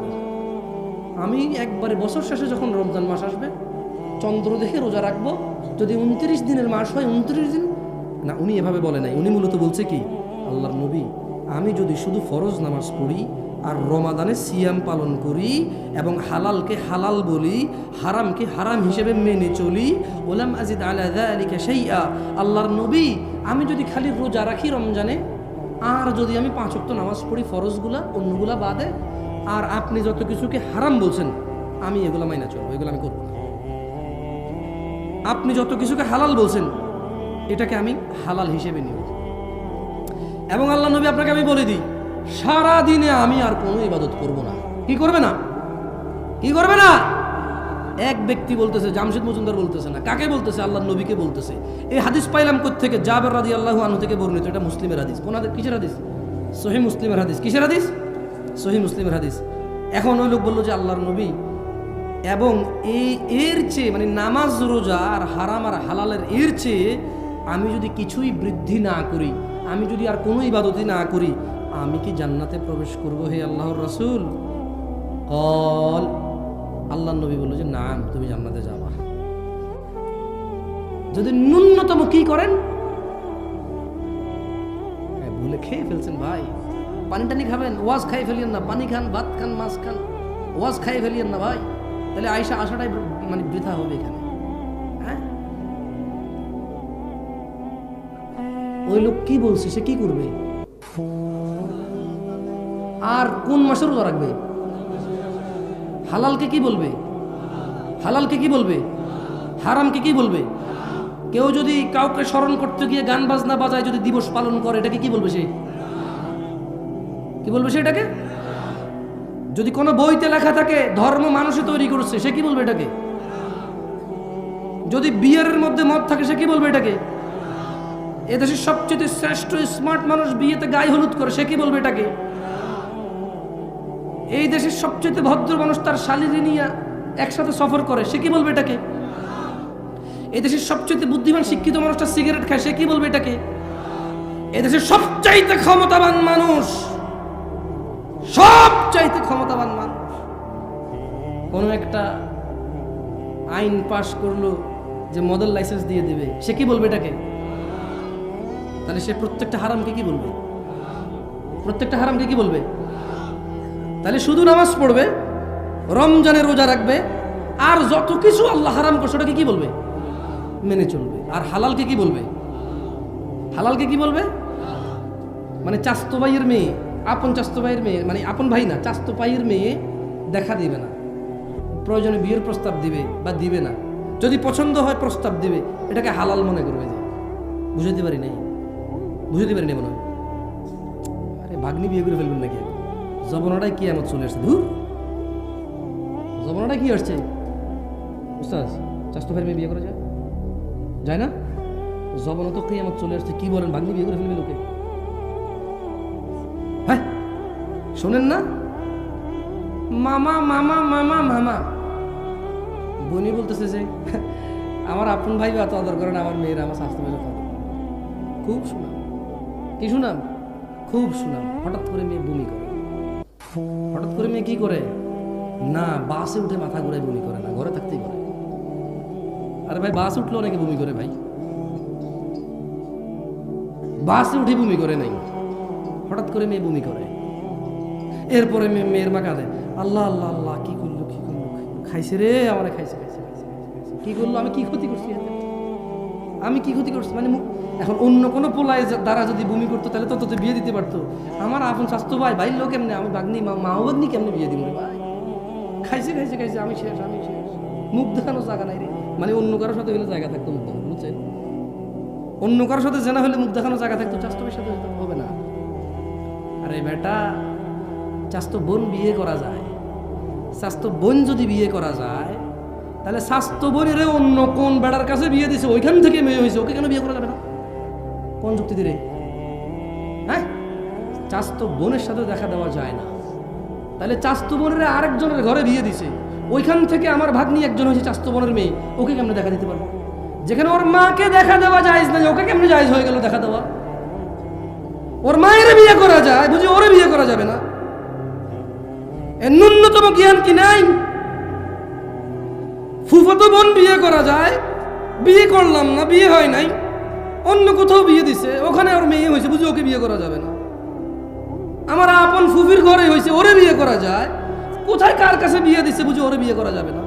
আমি একবারে বছর শেষে যখন রমজান মাস আসবে, চন্দ্র দেখে রোজা রাখবো। যদি 29 দিনের মাস হয় 29 দিন না। উনি এভাবে বলে নাই, উনি মূলত বলছে কি, আল্লাহর নবী, আমি যদি শুধু ফরজ নামাজ পড়ি আর রমাদানে সিয়াম পালন করি এবং হালালকে হালাল বলি, হারামকে হারাম হিসেবে মেনে চলি, ওলাম আজিদ আলা যালিকা শাইআ, আল্লাহর নবী, আমি যদি খালি রোজা রাখি রমজানে, আর যদি আমি 5 ওয়াক্ত নামাজ পড়ি ফরজগুলা, অন্যগুলা বাদে, আর আপনি যত কিছুকে হারাম বলছেন আমি এগুলা মাইনা চলবো, এগুলো আমি করবো না। আপনি যত কিছুকে হালাল বলছেন এটাকে আমি হালাল হিসেবে নিব। এবং আল্লাহ নবী আপনাকে আমি বলে দিই, সারা দিনে আমি আর কোনো ইবাদত করব না। কি করবে না? কি করবে না? এক ব্যক্তি বলতেছে, জামশেদ মজুমদার বলতেছে না, কাকে বলতেছে? আল্লাহর নবীকে বলতেছে। এই হাদিস পাইলাম কোত্থেকে? জাবের রাদিয়াল্লাহু আনহু থেকে বর্ণিত। এটা মুসলিমের হাদিস। কোন হাদিস? কিসের হাদিস? সহিহ মুসলিমের হাদিস। কিসের হাদিস? সহিহ মুসলিমের হাদিস। এখন ওই লোক বললো যে আল্লাহর নবী, এবং এর চেয়ে মানে নামাজ রোজা আর হারাম আর হালালের এর চেয়ে আমি যদি কিছুই বৃদ্ধি না করি, আমি যদি আর কোনো ইবাদতই না করি, আমি কি জান্নাতে প্রবেশ করবো হে আল্লাহর রাসূল? কল, আল্লাহর নবী বলল যে নাম, তুমি জান্নাতে যাবা যদি ন্যূনতম কি করেন, ভুলে খেয়ে ফেলছেন ভাই, পানি টানি খাবেন, ওয়াজ খাই ফেলিয়েন না, পানি খান, ভাত খান, মাছ খান, ওয়াজ খাই ফেলিয়েন না ভাই, তাহলে আয়সা আসাটাই মানে বৃথা হবে এখানে। হ্যাঁ, ওই লোক কি বলছে, সে কি করবে? আর কোন মাসে রোজা রাখবে? হালালকে কি বলবে? হালালকে কি বলবে? হারামকে কি বলবে? কেউ যদি কাউকে স্মরণ করতে গিয়ে গান বাজনা বাজায় যদি দিবস পালন করে, এটাকে কি বলবে? সে কি বলবে? সেটাকে যদি কোনো বইতে লেখা থাকে ধর্ম মানুষে তৈরি করছে, সে কি বলবে এটাকে? যদি বিয়ের মধ্যে মদ থাকে, সে কি বলবে এটাকে? এদেশের সবচেয়ে শ্রেষ্ঠ স্মার্ট মানুষ বিয়েতে গায়ে হলুদ করে, সে কি বলবে এটাকে? এই দেশের সবচেয়ে ভদ্র মানুষ তার শালীরি নিয়ে একসাথে সফর করে, সে কি বলবে এটাকে? এই দেশের সবচেয়ে বুদ্ধিমান শিক্ষিত মানুষটা সিগারেট খায়, সে কি বলবে এটাকে? এদেশের সবচাইতে ক্ষমতাবান মানুষ, সবচাইতে ক্ষমতাবান মানুষ কোন একটা আইন পাশ করলো যে মদের লাইসেন্স দিয়ে দিবে, সে কি বলবে এটাকে? তাহলে সে প্রত্যেকটা হারামকে কি বলবে? প্রত্যেকটা হারামকে কি বলবে? তাহলে শুধু নামাজ পড়বে, রমজানের রোজা রাখবে, আর যত কিছু আল্লাহ হারাম করছে ওটাকে কি বলবে? মেনে চলবে। আর হালালকে কি বলবে? হালালকে কি বলবে? মানে চাস্তো ভাইয়ের মেয়ে, আপন চাস্তো ভাইয়ের মেয়ে, মানে আপন ভাই না, চাস্তো ভাইয়ের মেয়ে দেখা দিবে না, প্রয়োজনে বিয়ের প্রস্তাব দিবে বা দিবে না, যদি পছন্দ হয় প্রস্তাব দিবে, এটাকে হালাল মনে করবে। যে বুঝাতে পারি নাই মনে হয়। আরে ভাগ্নি বিয়ে করে ফেলবেন নাকি? জবনাটাই কি আমার চলে আসছে, ধুর জবনাটাই কি আসছে। উস্তাদ চাস্তো ভাই মেয়ে বিয়ে করা যায় না? জবনা তো কি আমার চলে আসছে, কি বলেন? ভাগ্নি বিয়ে করে ফেলবে লোকে? হ্যাঁ শোনেন না, মামা মামা মামা মামা বোনই বলতেছে যে আমার আপন ভাই এত আদর করেন, আমার মেয়েরা আমার স্বাস্থ্য ভাই খুব সুনাম। কি সুনাম? খুব সুনাম। হঠাৎ করে মেয়ে বমি করে। হঠাৎ করে মেয়ে কি করে না, বাসে উঠে মাথা ঘুরে বমি করে না, ঘরে থাকতেই করে। আরে ভাই বাস উঠলো অনেকে বমি করে ভাই, বাসে উঠে বমি করে নাই, হঠাৎ করে মেয়ে বমি করে। এরপরে মেয়ের মা কাঁদে, আল্লাহ আল্লাহ আল্লাহ, কি করলো খাইছে রে আমার, খাইছে কি করলো, আমি কি ক্ষতি করছি, আমি কি ক্ষতি করছি? মানে এখন অন্য কোনো পোলায় দ্বারা যদি বমি করতো তাহলে তত বিয়ে দিতে পারতো। আমার আপন স্বাস্থ্য ভাই লোক কেমনে, আমি বাগনি মাও বাগনি কেমনে বিয়ে দিব রে ভাই? খাইছে আমি শেষ। মুখ দেখানো জায়গা নাই রে। মানে অন্য কারোর সাথে হলে জায়গা থাকতো মুখ দেখানো, বুঝছেন? অন্য কারোর সাথে জানা হলে মুখ দেখানো জায়গা থাকতো, স্বাস্থ্যের সাথে হবে না। আরে বেটা, স্বাস্থ্য বোন বিয়ে করা যায়। স্বাস্থ্য বোন যদি বিয়ে করা যায়, তাহলে স্বাস্থ্য বোনের অন্য কোন বেড়ার কাছে বিয়ে দিছে, ওইখান থেকে মেয়ে হয়েছে, ওকে কেন বিয়ে করা যাবে না? কোন যুক্তি দিলে? হ্যাঁ, স্বাস্থ্য বোনের সাথে দেখা দেওয়া যায় না। তাহলে স্বাস্থ্য বোনের আরেকজনের ঘরে বিয়ে দিছে, ওইখান থেকে আমার ভাগ্নি একজন হয়েছে স্বাস্থ্য বোনের মেয়ে, ওকে কেমনে দেখা দিতে পারবো? যেখানে ওর মাকে দেখা দেওয়া যায় না, ওকে কেমনে জায়েজ হয়ে গেল দেখা দেওয়া? ওর মায়ের বিয়ে করা যায়, বুঝি ওরে বিয়ে করা যাবে না? এর ন্যূনতম জ্ঞান কি নাই? ফুফাতো বোন বিয়ে করা যায়, বিয়ে করলাম না, বিয়ে হয় নাই, অন্য কোথাও বিয়ে দিছে, ওখানে ওর মেয়ে হয়েছে, বুঝি ওকে বিয়ে করা যাবে না? আমার আপন ফুফির ঘরে হয়েছে, ওরে বিয়ে করা যায়, কোথায় কার কাছে বিয়ে দিছে, বুঝি ওরে বিয়ে করা যাবে না?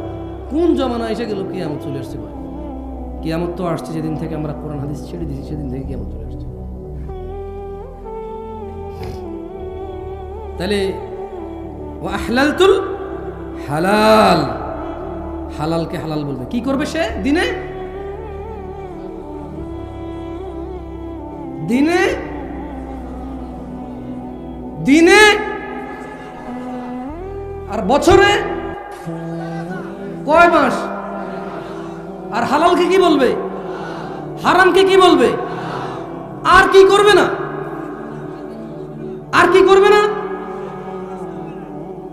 কোন জমানা এসে গেল? কিয়ামত চলে আসছে ভাই। কিয়ামত তো আসছে যেদিন থেকে আমরা কোরআন হাদিস ছেড়ে দিয়েছি, সেদিন থেকে কিয়ামত চলে আসছে। তাহলে ওয়া আহলালতুল হালাল, হালালকে হালাল বলবে। কি করবে সে? দিনে দিনে দিনে আর বছরে কয় মাস? আর হালালকে কি বলবে? হারামকে কি বলবে? আর কি করবে না? আর কি করবে না?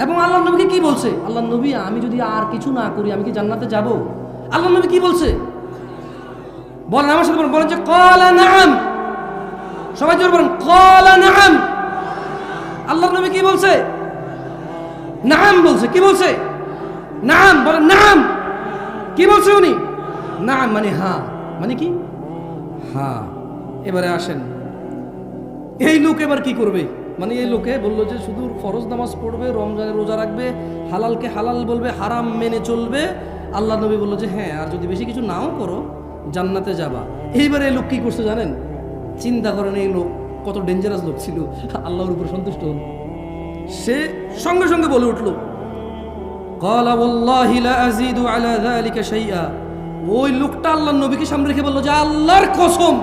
এবং আল্লাহ নবীকে কি বলছে? আল্লাহ নবী, আমি যদি আর কিছু না করি আমি কি জান্নাতে যাব? আল্লাহ নবী কি বলছে বলেন, আমার সাথে বলেন যে ক্বালা নাআম। সবাই জোরে বলেন ক্বালা নাআম। আল্লাহ নবী কি বলছে? নাআম বলছে। কি বলছে? নাআম। বলেন নাআম। কি বলছে উনি? নাআম মানে হ্যাঁ, মানে কি? হ্যাঁ। এবারে আসেন, এই লোক এবার কি করবে? মানে এই লোকে বললো যে শুধু ফরজ নামাজ পড়বে, রমজানের রোজা রাখবে, হালালকে হালাল বলবে, হারাম মেনে চলবে। আল্লাহ নবী বললো যে হ্যাঁ, আর যদি বেশি কিছু নাও করো জান্নাতে যাবা। এইবারে এই লোক কি করছে জানেন? চিন্তা করেন এই লোক কত ডেঞ্জারাস লোক ছিল। আল্লাহর উপর সন্তুষ্ট হল, সে সঙ্গে সঙ্গে বলে উঠলো ক্বালা ওয়াল্লাহি লা আযীদু আলা যালিকা শাইআ। ওই লোকটা আল্লাহর নবীকে সামনে রেখে বললো যে আল্লাহর কসম,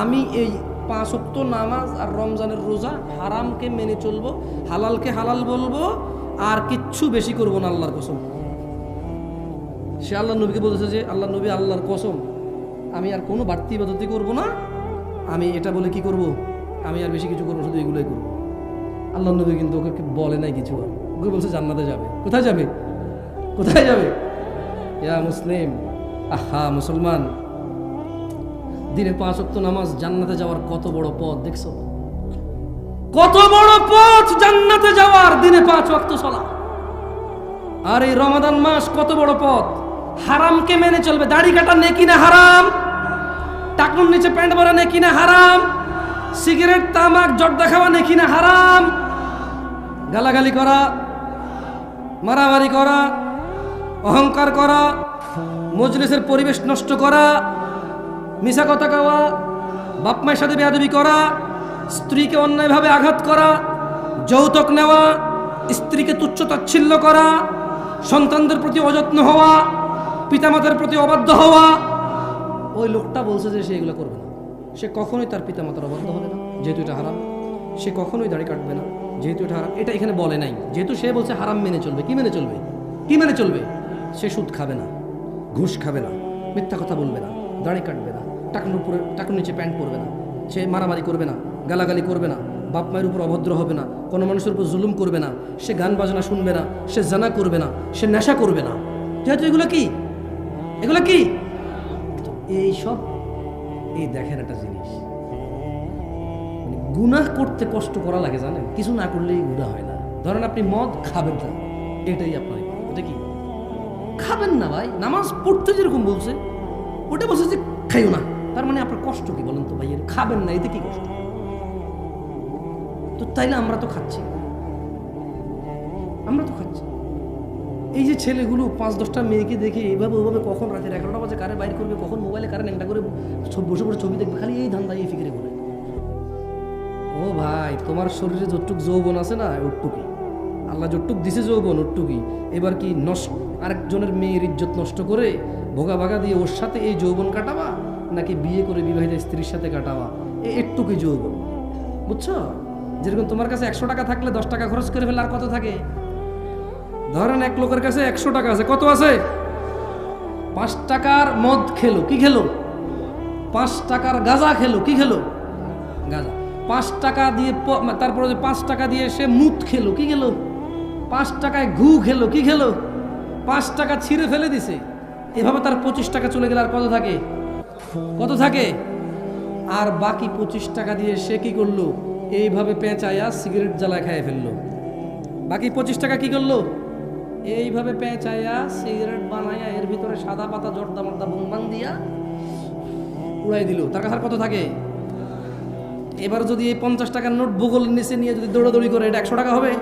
আমি এই 5 ওয়াক্ত নামাজ আর রমজানের রোজা, হারামকে মেনে চলবো, হালালকে হালাল বলবো, আর কিচ্ছু বেশি করবো না, আল্লাহর কসম। সে আল্লাহর নবীকে বলেছে যে আল্লাহ নবী, আল্লাহর কসম আমি আর কোনো বাড়তি ইবাদতই করবো না, আমি এটা বলে কি করব, আমি আর বেশি কিছু করবো, শুধু এগুলোই করবো। আল্লাহর নবী কিন্তু ওকে বলে নাই কিছু, ওকে বলছে জান্নাতে যাবে। কোথায় যাবে? কোথায় যাবে? ইয়া মুসলিম, আহা মুসলমান, দিনে 5 ওয়াক্ত নামাজ, জান্নাতে যাওয়ার কত বড় পথ দেখছো? কত বড় পথ জান্নাতে যাওয়ার, দিনে 5 ওয়াক্ত সালাত। আর এই রমাদান মাস কত বড় পথ। হারামকে মেনে চলবে, দাড়ি কাটা নেকি না হারাম, টাকুর নিচে প্যান্ট পরা নেকি না হারাম, সিগারেট তামাক জর্দা খাওয়া নেকি না হারাম, গালাগালি করা, মারামারি করা, অহংকার করা, মজলিসের পরিবেশ নষ্ট করা, মিছা কথা কওয়া, বাপ মায়ের সাথে বেয়াদবি করা, স্ত্রীকে অন্যায়ভাবে আঘাত করা, যৌতুক নেওয়া, স্ত্রীকে তুচ্ছ তাচ্ছিল্য করা, সন্তানদের প্রতি অযত্ন হওয়া, পিতামাতার প্রতি অবাধ্য হওয়া, ওই লোকটা বলছে যে সে এগুলো করবে না। সে কখনোই তার পিতামাতার অবাধ্য হবে না, যেহেতু এটা হারাম। সে কখনোই দাড়ি কাটবে না, যেহেতু এটা হারাম। এটা এখানে বলে নাই, যেহেতু সে বলছে হারাম মেনে চলবে। কি মেনে চলবে? কি মেনে চলবে? সে সুদ খাবে না, ঘুষ খাবে না, মিথ্যা কথা বলবে না, দাড়ি কাটবে না, টাকার উপরে টাকার নিচে প্যান্ট পরবে না, সে মারামারি করবে না, গালাগালি করবে না, বাপ মায়ের উপর অভদ্র হবে না, কোনো মানুষের উপর জুলুম করবে না, সে গান বাজনা শুনবে না, সে জানা করবে না, সে নেশা করবে না। যেহেতু এগুলো কি, এগুলো কি এই সব, এই দেখেন একটা জিনিস, মানে গুনাহ করতে কষ্ট করা লাগে, জানেন? কিছু না করলেই গুনাহ হয় না। ধরেন আপনি মদ খাবেন না, এটাই আপনার, এটা কি খাবেন না ভাই, নামাজ পড়তে যেরকম বলছে ওটা বলছে যে খাইও না, তার মানে আপনার কষ্ট কি বলেন তো ভাই? খাবেন না, এতে কি কষ্ট? তো তাইলে আমরা তো খাচ্ছি, আমরা তো খাচ্ছি। এই যে ছেলেগুলো 5-10টা মেয়েকে দেখে এইভাবে ওইভাবে, কখন রাতের 11টা বাজে কারে বাইর করবে, কখন মোবাইলে কারে ন্যাংটা করে বসে বসে ছবি দেখবে, খালি এই ধান্দা, এই ফিকিরে করে। ও ভাই, তোমার শরীরে যতটুক যৌবন আছে না, ওটুকুই আল্লাহ যতটুক দিছে যৌবন, ওটুকুই। এবার কি আরেকজনের মেয়ের ইজ্জত নষ্ট করে ভোগা ভাগা দিয়ে ওর সাথে এই যৌবন কাটাবা, নাকি বিয়ে করে বিবাহিত স্ত্রীর সাথে কাটাবা? একটুকুই যৌবন, বুঝছো? যেরকম তোমার কাছে 100 টাকা থাকলে 10 টাকা খরচ করে ফেলে, আর কত থাকে? ধরেন এক লোকের কাছে 100 টাকা আছে, কত আছে? 5 টাকার মদ খেলো, কি খেলো? 5 টাকার গাঁজা খেলো, কি খেলো? গাঁজা। 5 টাকা দিয়ে তারপরে 5 টাকা দিয়ে সে মুত খেলো, কি খেলো? 5 টাকায় ঘু খেলো, কি খেলো? 5 টাকা ছিঁড়ে ফেলে দিছে। এভাবে তার 25 টাকা চলে গেলে আর কত থাকে? কত থাকে? আর বাকি 25 টাকা দিয়ে সে কি করলো? এইভাবে পেঁচায়া সিগারেট জ্বালায় খাইয়ে ফেললো। বাকি 25 টাকা কি করলো? এইভাবে পেঁচাইয়া সিগারেট বানাইয়া এর ভিতরে সাদা পাতা জর্দা মর্দা বুংবাং দিয়া উড়াই দিল। তার কাছে কত থাকে? এবার যদি এই 50 টাকার নোট ভূগোল নিচে নিয়ে যদি দৌড়াদৌড়ি করে, এটা 100 টাকা হবে?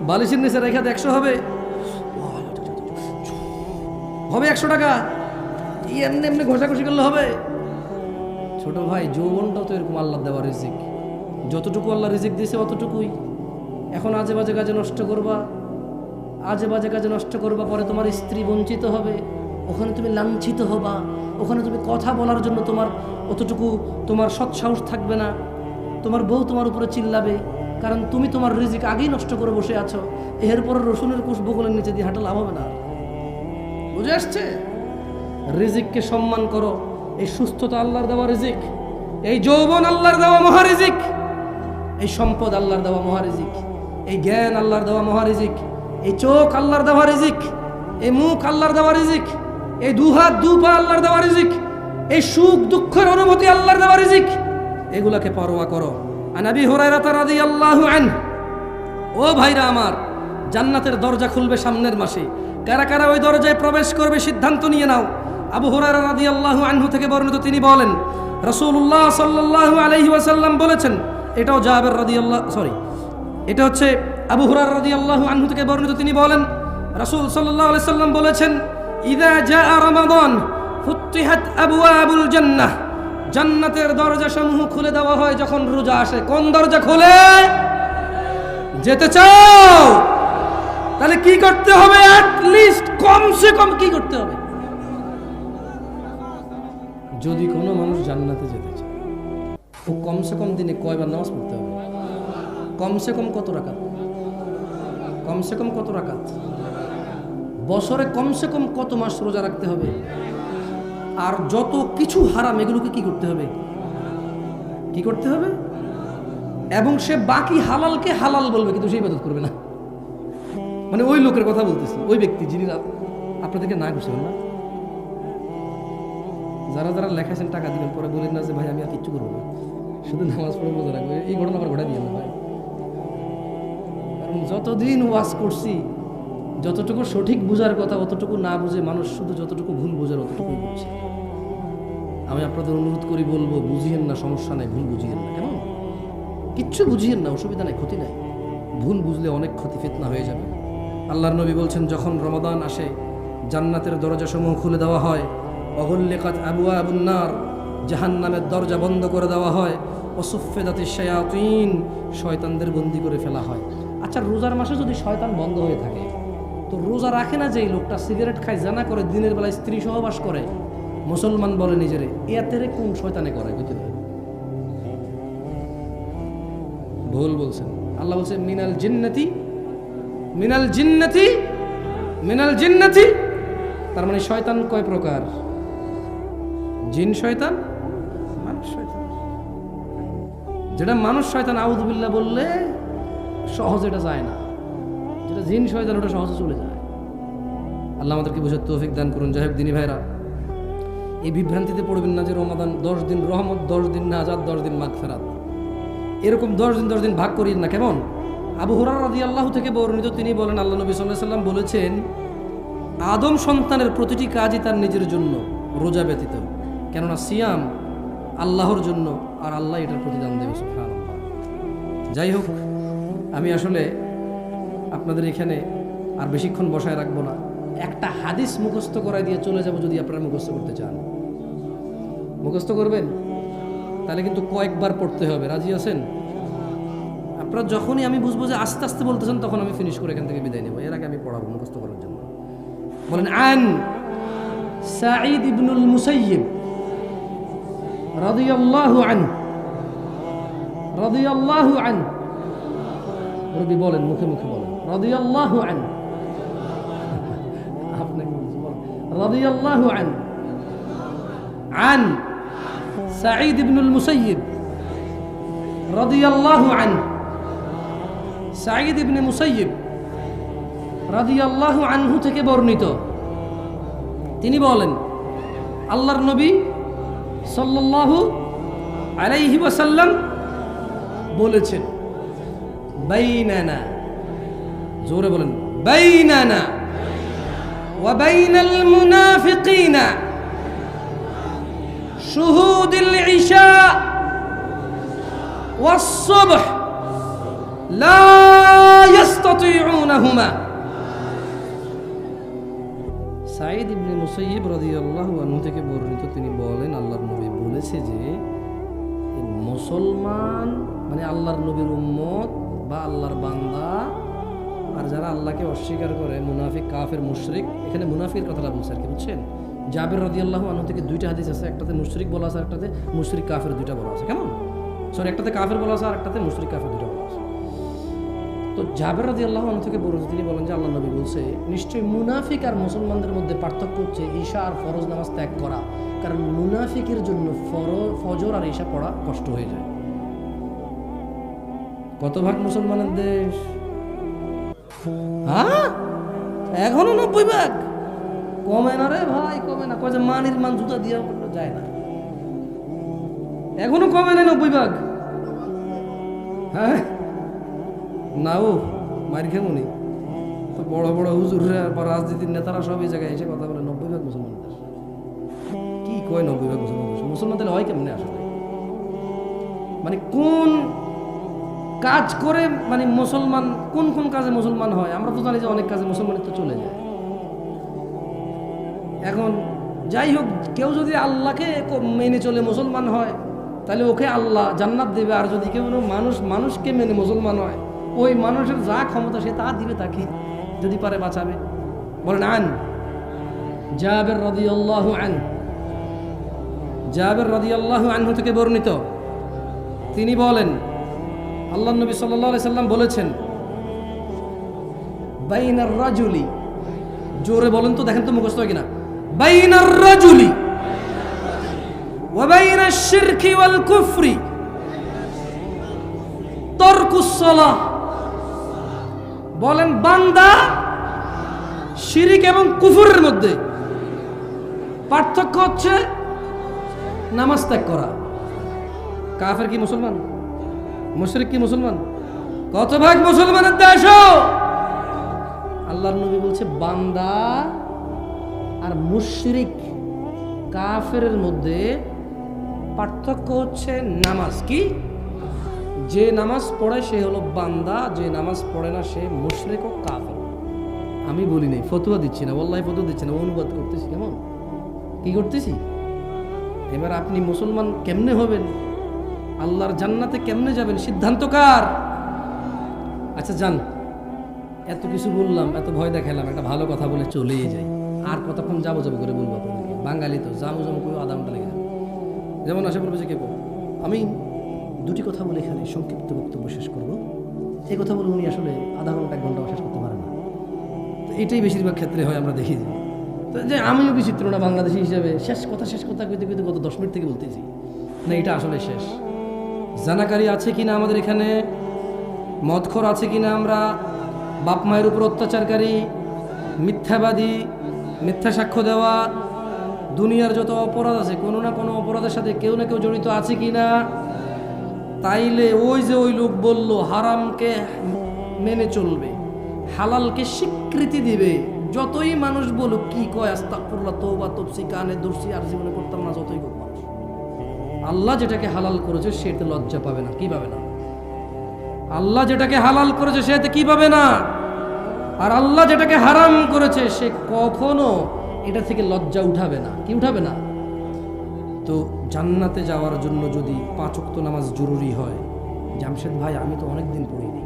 বালিশের নিচে রেখা 100 হবে? হবে 100 টাকা? এমনি এমনি ঘষাঘষি করলে হবে? ছোট ভাই, যৌবনটাও তো এরকম আল্লাহ দেওয়া রিজিক। যতটুকু আল্লাহ রিজিক দিয়েছে অতটুকুই। এখন আজে বাজে কাজে নষ্ট করবা, আজে বাজে কাজে নষ্ট করবা, পরে তোমার স্ত্রী বঞ্চিত হবে, ওখানে তুমি লাঞ্ছিত হবা, ওখানে তুমি কথা বলার জন্য তোমার অতটুকু তোমার সৎসাহস থাকবে না, তোমার বউ তোমার উপরে চিল্লাবে, কারণ তুমি তোমার রিজিক আগেই নষ্ট করে বসে আছো। এরপরে রসুনের কুশ বগলের নিচে দিয়ে হাঁটা লাভ হবে না। বুঝে আসছে? রিজিককে সম্মান করো। এই সুস্থতা আল্লাহর দেওয়া রিজিক, এই যৌবন আল্লাহর দেওয়া মহারিজিক, এই সম্পদ আল্লাহর দেওয়া মহারিজিক, এই জ্ঞান আল্লাহর দেওয়া মহারিজিক, এই চোখ আল্লাহর দেওয়া রিজিক, এই মুখ আল্লাহর দেওয়া রিজিক, এই দুহাত দুপা আল্লাহর দেওয়া রিজিক, এই সুখ দুঃখের অনুভূতি আল্লাহর দেওয়া রিজিক। এগুলাকে পরোয়া করো। আন আবি হুরায়রা রাদিয়াল্লাহু আনহু, ও ভাইরা আমার, জান্নাতের দরজা খুলবে সামনের মাসে। কারা কারা ওই দরজায় প্রবেশ করবে সিদ্ধান্ত নিয়ে নাও। আবু হুরায়রা রাদিয়াল্লাহু আনহু থেকে বর্ণিত, তিনি বলেন রাসূলুল্লাহ সাল্লাল্লাহু আলাইহি ওয়াসাল্লাম বলেছেন, এটাও জাবের এটা হচ্ছে আবু হুরায়রা রাদিয়াল্লাহু আনহু থেকে বর্ণিত, তিনি বলেন রাসূল সাল্লাল্লাহু আলাইহি সাল্লাম বলেছেন, ইযা জাআ রমাদান ফুতিহাত আবওয়াবুল জান্নাহ, জান্নাতের দরজাসমূহ খুলে দেওয়া হয় যখন রোজা আসে। কোন দরজা খোলে? যেতে চাও? তাহলে কি করতে হবে? অ্যাট লিস্ট কমসে কম কি করতে হবে? যদি কোনো মানুষ জান্নাতে যেতে চায়, ও কমসে কম দিনে কয়বার নামাজ পড়তে হবে? কমসে কম কত রাকাত? কমসে কম কত রাকাত? বছরে কমসে কম কত মাস রোজা রাখতে হবে? আর যত কিছু হারাম এগুলোকে কি করতে হবে? কি করতে হবে? এবং সে বাকি হালালকে হালাল বলবে, কিন্তু সে ইবাদত করবে না। মানে ওই লোকের কথা বলতেছি, ওই ব্যক্তি যিনি আপনাদেরকে না ঘুষবেন না, যারা যারা লেখাছেন টাকা দিবেন, পরে বলেন না যে ভাই আমি আর কিচ্ছু করবো না, শুধু নামাজ পড়ে রোজা রাখবো। এই ঘটনা আবার ঘটা দিয়ে না ভাই। কারণ যতদিন ওয়াজ করছি, যতটুকু সঠিক বুঝার কথা অতটুকু না বুঝে মানুষ শুধু যতটুকু ভুল বোঝার অতটুকুই বুঝছে। আমি আপনাদের অনুরোধ করি, বলবো বুঝিয়েন না, সমস্যা নাই, ভুল বুঝিয়েন না। কেন? কিচ্ছু বুঝিয়েন না, অসুবিধা নাই, ক্ষতি নাই। ভুল বুঝলে অনেক ক্ষতি, ফিতনা হয়ে যাবে। আল্লাহর নবী বলছেন, যখন রমাদান আসে জান্নাতের দরজাসমূহ খুলে দেওয়া হয়, অগুল্লিকাত আবওয়াবুন নার, জাহান্নামের দরজা বন্ধ করে দেওয়া হয়, ওয়াসুফফিদাতিশ শায়াতিন, শয়তানদের বন্দী করে ফেলা হয়। আচ্ছা, রোজার মাসে যদি শয়তান বন্ধ হয়ে থাকে তো রোজা রাখে না যে লোকটা, সিগারেট খায়, জানা করে, দিনের বেলায় স্ত্রী সহবাস করে, মুসলমান বলে নিজেরে, এতেরে কোন শয়তানে করে? বুঝতে পারেন? ভুল বলছেন। আল্লাহ বলছে মিনাল জিন্নাতি মিনাল জিন্নাতি মিনাল জিন্নাতি। তার মানে শয়তান কয় প্রকার? জিন শয়তান, মানুষ শয়তান। যেটা মানুষ শয়তান আউযুবিল্লাহ বললে সহজে এটা যায় না, যেটা জিন শয়তান ওটা সহজে চলে যায়। আল্লাহ আমাদেরকে বুঝার তৌফিক দান করুন। যাই হোক দিনী ভাইরা, এই বিভ্রান্তিতে পড়বেন না যে রমাদান 10 দিন রহমত, 10 দিন নাজাত, 10 দিন মাগফিরাত, এরকম 10 দিন ভাগ করিয়েন না। কেমন? আবু হুরায়রা রাদিয়াল্লাহু থেকে বর্ণিত, তিনি বলেন আল্লাহ নবী সাল্লাল্লাহু আলাইহি ওয়াসাল্লাম বলেছেন, আদম সন্তানের প্রতিটি কাজই তার নিজের জন্য, রোজা ব্যতীত। কেননা সিয়াম আল্লাহর জন্য, আর আল্লাহ এটার প্রতিদান দেবে। সুবহানাল্লাহ। যাই হোক, আমি আসলে আপনাদের এখানে আর বেশিক্ষণ বসায় রাখবো না। একটা হাদিস মুখস্থ করায় দিয়ে চলে যাব, যদি আপনারা মুখস্থ করতে চান। মুখস্থ করবেন? তাহলে কিন্তু কয়েকবার পড়তে হবে। রাজি আছেন? আপনারা যখনই আমি বুঝবো যে আস্তে আস্তে বলতেছেন, তখন আমি ফিনিশ করে এখান থেকে বিদায় নেব। এর আগে আমি পড়াবো মুখস্থ করার জন্য। বলেন, আন সাঈদ ইবনুল মুসাইয়িব রাদিয়াল্লাহু আনহু, রাদিয়াল্লাহু আনহু, রবি বলেন, মুখে মুখে বলেন, রাদিয়াল্লাহু আনহু। আপনাকে বলেন রাদিয়াল্লাহু আনহু। আন সাঈদ ইবনুল মুসাইয়িব রাদিয়াল্লাহু আনহু। সাঈদ ইবনে মুসাইয়িব রাদিয়াল্লাহু আনহু থেকে বর্ণিত, তিনি বলেন আল্লাহর নবী সাল্লাল্লাহু আলাইহি ওয়াসাল্লাম বলেছেন, বাইনানা, জোরে বলেন, বাইনানা ওয়া বাইনাল মুনাফিকিনা শুহুদুল ইশা ওয়াস সুবহ লা ইস্তাতিউনাহুমা। সাঈদ ইবনে মুসাইয়িব রাদিয়াল্লাহু আনহু থেকে বর্ণিত, তিনি বলেন আল্লাহর নবী বলেছে যে মুসলমান মানে আল্লাহর নবীর উম্মত বা আল্লাহর বান্দা, আর যারা আল্লাহকে অস্বীকার করে, মুনাফিক, কাফের, মুশরিক, এখানে মুনাফিকের কথাটা বলছে আর কি, বুঝছেন? জাবের রাদিয়াল্লাহু আনহু থেকে 2টা হাদিস আছে, একটাতে মুশরিক বলা আছে, একটাতে মুশরিক কাফের 2টা বলা আছে। কেমন? সরি, একটাতে কাফের বলা আছে আর একটাতে মুশরিক কাফের 2টা বলা আছে। তো জাবের রাদিয়াল্লাহু আনহু থেকে বলেন, তিনি বলেন যে আল্লাহ নবী বলছে, নিশ্চয়ই মুনাফিক আর মুসলমানদের মধ্যে পার্থক্য হচ্ছে ঈশা আর ফরজ নামাজ ত্যাগ করা। কারণ মুনাফিকের জন্য ফজর আর ঈশা পড়া কষ্ট হয়ে যায়। কত ভাগ মুসলমানের দেশ? হ্যাঁ, এখনো 90 ভাগ। কমে না রে ভাই, কমে না। কয় যে মানির মান জুতা দিয়ে যায় না, এখনো কমে না 90 ভাগ। হ্যাঁ, নাও মার খেমনি তো বড় বড় হুজুররা বা রাজনীতির নেতারা সব এই জায়গায় এসে কথা বলে 90 ভাগ মুসলমান দেশ। কি কয় 90 ভাগ মুসলমান? মুসলমান তাহলে হয় কেমনে আসলে? মানে কোন কাজ করে মানে মুসলমান, কোন কোন কাজে মুসলমান হয়? আমরা তো জানি যে অনেক কাজে মুসলমানের তো চলে যায়। এখন যাই হোক, কেউ যদি আল্লাহকে মেনে চলে মুসলমান হয়, তাহলে ওকে আল্লাহ জান্নাত দেবে। আর যদি কেউ মানুষকে মেনে মুসলমান হয়, ওই মানুষের যা ক্ষমতা সে তা দিবে তাকে, যদি পারে বাঁচাবে। বলেন, আন জাবের রাদিয়াল্লাহু আনহু, জাবের রাদিয়াল্লাহু আনহু থেকে বর্ণিত, তিনি বলেন আল্লাহর নবী সাল্লাল্লাহু আলাইহি সাল্লাম বলেছেন, বাইনার রাজুলি, জোরে বলেন তো, দেখেন তো মুখস্থ হয় কিনা, বাইনার রাজুলি ওয়া বাইনাশ শিরকি ওয়াল কুফরি তারকুস সালাহ। বলেন, বান্দা শিরিক এবং কুফরের মধ্যে পার্থক্য হচ্ছে নামাজ ত্যাগ করা। কাফের কি মুসলমান? মুশরিক কি মুসলমান? কত ভাগ মুসলমানের দেশ? আল্লাহর নবী বলছে, বান্দা আর মুশরিক কাফেরের মধ্যে পার্থক্য হচ্ছে নামাজ। কি? যে নামাজ পড়ে সে হলো বান্দা, যে নামাজ পড়ে না সে মুশরিক ও কাফের। আমি বলি নাই, ফতোয়া দিচ্ছি না, ওয়াল্লাহি ফতোয়া দিচ্ছি না, অনুবাদ করতেছি। কেমন কি করতেছি? এবার আপনি মুসলমান কেমনে হবেন, আল্লাহর জান্নাতে কেমনে যাবেন, সিদ্ধান্ত কার? আচ্ছা যান, এত কিছু বললাম, এত ভয় দেখালাম, একটা ভালো কথা বলে চলেই যাই। আর কতক্ষণ যাবো যাবো করে বলবো আপনাদেরকে? বাঙালি তো জামু জামু করে আধা ঘন্টা লেগে যাবে। যেমন আসে বলবে যে কে আমি দুটি কথা বলে এখানে সংক্ষিপ্ত বক্তব্য শেষ করবো, এই কথা বলে উনি আসলে আধা ঘন্টা 1 ঘন্টা শেষ করতে পারে না। তো এটাই বেশিরভাগ ক্ষেত্রে হয়, আমরা দেখি। তো যে আমিও বিচিত্র না বাংলাদেশি হিসাবে শেষ কথা কইতে কইতে গত 10 মিনিট থেকে বলতেছি না, এটা আসলে শেষ। জানাকারী আছে কিনা আমাদের এখানে, মদখোর আছে কিনা, আমরা বাপ মায়ের উপর অত্যাচারকারী, মিথ্যাবাদী, মিথ্যা সাক্ষ্য দেওয়া, দুনিয়ার যত অপরাধ আছে কোনো না কোনো অপরাধের সাথে কেউ না কেউ জড়িত আছে কিনা। তাইলে ওই যে ওই লোক বলল হারামকে মেনে চলবে, হালালকে স্বীকৃতি দিবে, যতই মানুষ বলুক কি কয় আস্তাগফিরুল্লাহ তওবা তফসি কানে দর্শি আর জীবনে করতাম না, যতই হোক মানুষ, আল্লাহ যেটাকে হালাল করেছে সেটা লজ্জা পাবে না। কি পাবে না? আল্লাহ যেটাকে হালাল করেছে সেটা কি পাবে না? আর আল্লাহ যেটাকে হারাম করেছে সে কখনো এটা থেকে লজ্জা উঠাবে না। কি উঠাবে না? তো জান্নাতে যাওয়ার জন্য যদি 5 ওয়াক্ত নামাজ জরুরি হয়, জামশেদ ভাই আমি তো অনেক দিন পড়িনি।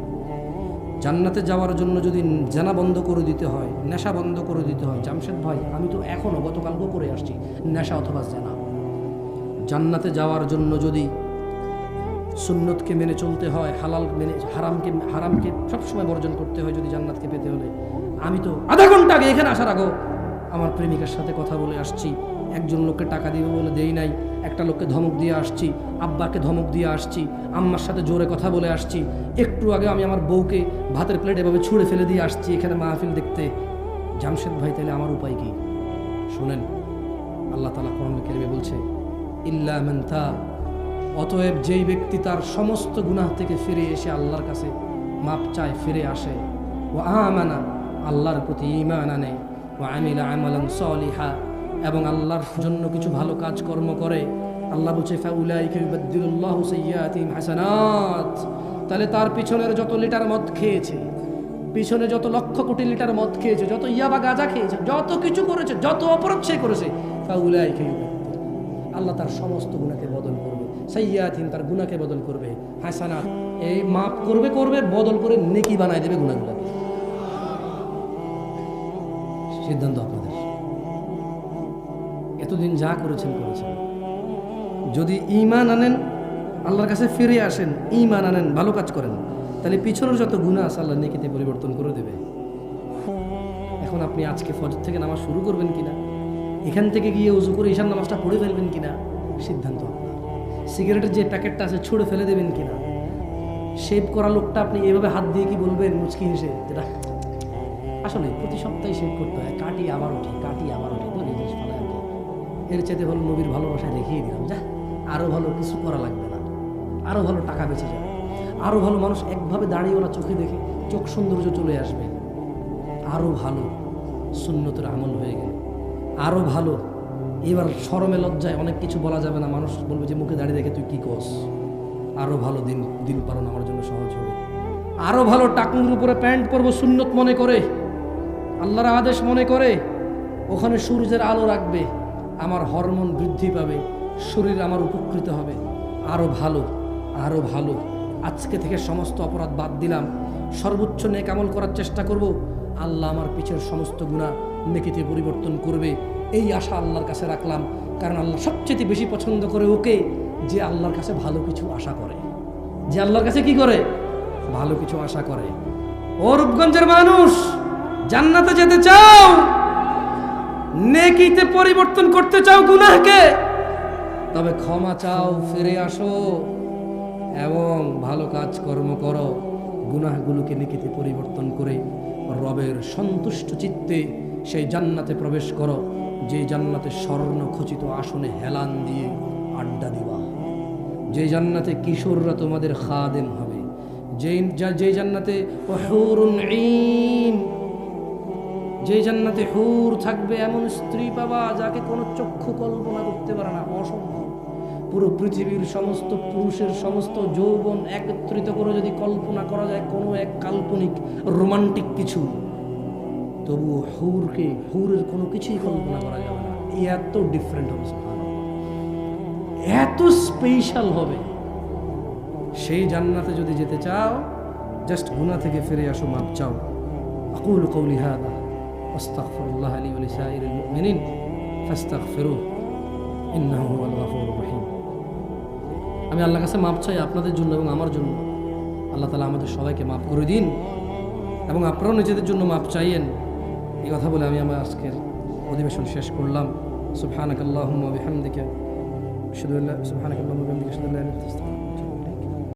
জান্নাতে যাওয়ার জন্য যদি জানা বন্ধ করে দিতে হয়, নেশা বন্ধ করে দিতে হয়, জামশেদ ভাই আমি তো এখনো গতকালকেও করে আসছি নেশা অথবা জানা। জান্নাতে যাওয়ার জন্য যদি সুন্নতকে মেনে চলতে হয়, হালাল মেনে হারামকে সবসময় বর্জন করতে হয় যদি জান্নাতকে পেতে হলে, আমি তো আধা ঘন্টা আগে এখানে আসার আগেও আমার প্রেমিকার সাথে কথা বলে আসছি, একজন লোককে টাকা দিবে বলে দেই নাই, একটা লোককে ধমক দিয়ে আসছি, আব্বাকে ধমক দিয়ে আসছি, আম্মার সাথে জোরে কথা বলে আসছি, একটু আগে আমি আমার বউকে ভাতের প্লেট এভাবে ছুঁড়ে ফেলে দিয়ে আসছি এখানে মাহফিল দেখতে। জামশেদ ভাই তাহলে আমার উপায় কি? শুনেন, আল্লাহ তাআলা কোরআন কারীমে বলছে ইল্লা মান তাব, অতএব যেই ব্যক্তি তার সমস্ত গুনাহ থেকে ফিরে এসে আল্লাহর কাছে মাপ চায়, ফিরে আসে, ও আমানা, আল্লাহর প্রতি ঈমান আনে, ও আমিলা আমালান সলিহা, এবং আল্লাহর জন্য কিছু ভালো কাজকর্ম করে। আল্লাহ বলছে ফাউলাইকা ইউবাদদিলুল্লাহু সাইয়্যাতিহিম হাসানাত, তাহলে তার পিছনের যত লিটার মদ খেয়েছে, পিছনে যত লক্ষ কোটি লিটার মদ খেয়েছে, যত ইয়াবা গাঁজা খেয়েছে, যত কিছু করেছে, যত অপরাধ সে করেছে, ফাউলাইকা ইউবাদদিল, আল্লাহ তার সমস্ত গুনাহকে বদল করবে, সাইয়্যাতিহিম তার গুনাহকে বদল করবে, হাসানাত এই মাফ করবে বদল করে নেকি বানায় দেবে গুনাহগুলোকে। সিদ্ধান্ত আপনাদের, এতদিন যা করেছেন। যদি ঈমান আনেন, আল্লাহর কাছে ফিরে আসেন, ঈমান আনেন, ভালো কাজ করেন, তাহলে পিছনের যত গুনাহ আছে আল্লাহ নেকিতে পরিবর্তন করে দেবে। এখন আপনি আজকে ফজর থেকে নামাজ শুরু করবেন কিনা, এখান থেকে গিয়ে উজু করে ঈশান নামাজটা পড়ে ফেলবেন কিনা, সিদ্ধান্ত আপনার। সিগারেটের যে প্যাকেটটা আছে ছুঁড়ে ফেলে দেবেন কিনা, শেভ করা লোকটা আপনি এভাবে হাত দিয়ে কি বলবেন মুচকি হেসে, যেটা আসলে প্রতি সপ্তাহে শেভ করতে হয়, কাটি আবার উঠি তো এই জিনিস ফেলা আর কি, এর চাইতে ভালো নবীর ভালোবাসায় রেখেই দিলাম, যা আরও ভালো কিছু করা লাগবে না, আরও ভালো টাকা বেঁচে যাবে, আরও ভালো মানুষ একভাবে দাঁড়িয়ে ওরা চোখে দেখে চোখ সৌন্দর্য চলে আসবে, আরও ভালো সুন্নতের আমল হয়ে গেল, আরও ভালো। এবার শরমে লজ্জায় অনেক কিছু বলা যাবে না, মানুষ বলবে যে মুখে দাঁড়িয়ে দেখে তুই কী কস। আরও ভালো দিন পালন আমার জন্য সহজ হবে, আরও ভালো টাকুর উপরে প্যান্ট পরবো সুন্নত মনে করে, আল্লাহর আদেশ মনে করে, ওখানে সূর্যের আলো রাখবে, আমার হরমোন বৃদ্ধি পাবে, শরীর আমার উপকৃত হবে, আরও ভালো। আজকে থেকে সমস্ত অপরাধ বাদ দিলাম, সর্বোচ্চ নেক আমল করার চেষ্টা করব, আল্লাহ আমার পিছের সমস্ত গুনাহ নেকিতে পরিবর্তন করবে, এই আশা আল্লাহর কাছে রাখলাম। কারণ আল্লাহ সবচেয়ে বেশি পছন্দ করে ওকে যে আল্লাহর কাছে ভালো কিছু আশা করে, যে আল্লাহর কাছে কি করে, ভালো কিছু আশা করে। ও রূপগঞ্জের মানুষ, জান্নাতে যেতে চাও, নেকিতে পরিবর্তন করতে চাও গুনাহকে, তবে ক্ষমা চাও, ফিরে আসো এবং ভালো কাজ কর্ম করো, গুনাহগুলোকে নেকিতে পরিবর্তন করে রবের সন্তুষ্ট চিত্তে সেই জান্নাতে প্রবেশ করো, যে জান্নাতে স্বর্ণ খচিত আসনে হেলান দিয়ে আড্ডা দিবা, যে জান্নাতে কিশোররা তোমাদের খাদেম হবে, যে জান্নাতে হুরুন ঈন, যে জান্নাতে হুর থাকবে, এমন স্ত্রী পাবা যাকে কোনো চক্ষু কল্পনা করতে পারে না, অসম্ভব। পুরো পৃথিবীর সমস্ত পুরুষের সমস্ত যৌবন একত্রিত করে যদি কল্পনা করা যায় কোনো এক কাল্পনিক রোমান্টিক কিছু, তবুও হুরের কোনো কিছুই কল্পনা করা যাবে না, এত ডিফারেন্ট হবে, এত স্পেশাল হবে। সেই জান্নাতে যদি যেতে চাও, জাস্ট গুনাহ থেকে ফিরে আসো, মাপ চাও, আকুলু কওলি হাযা ওয়াস্তাগফিরুল্লাহ লি ওয়া লিসাইরিল মুমিনিন ফাস্তাগফিরুহু ইন্নাহু হুয়াল গফুরুর রহিম। আমি আল্লাহর কাছে মাপ চাই আপনাদের জন্য এবং আমার জন্য। আল্লাহ তাআলা আমাদের সবাইকে মাফ করে দিন এবং আপনারাও নিজেদের জন্য মাপ চাইয়েন। এই কথা বলে আমি আমার আজকের অধিবেশন শেষ করলাম। সুবহানাকাল্লাহুম্মা ওয়া বিহামদিকা আশহাদু আল্লা ইলাহা ইল্লা আনতা আস্তাগফিরুকা ওয়া আতুবু ইলাইক।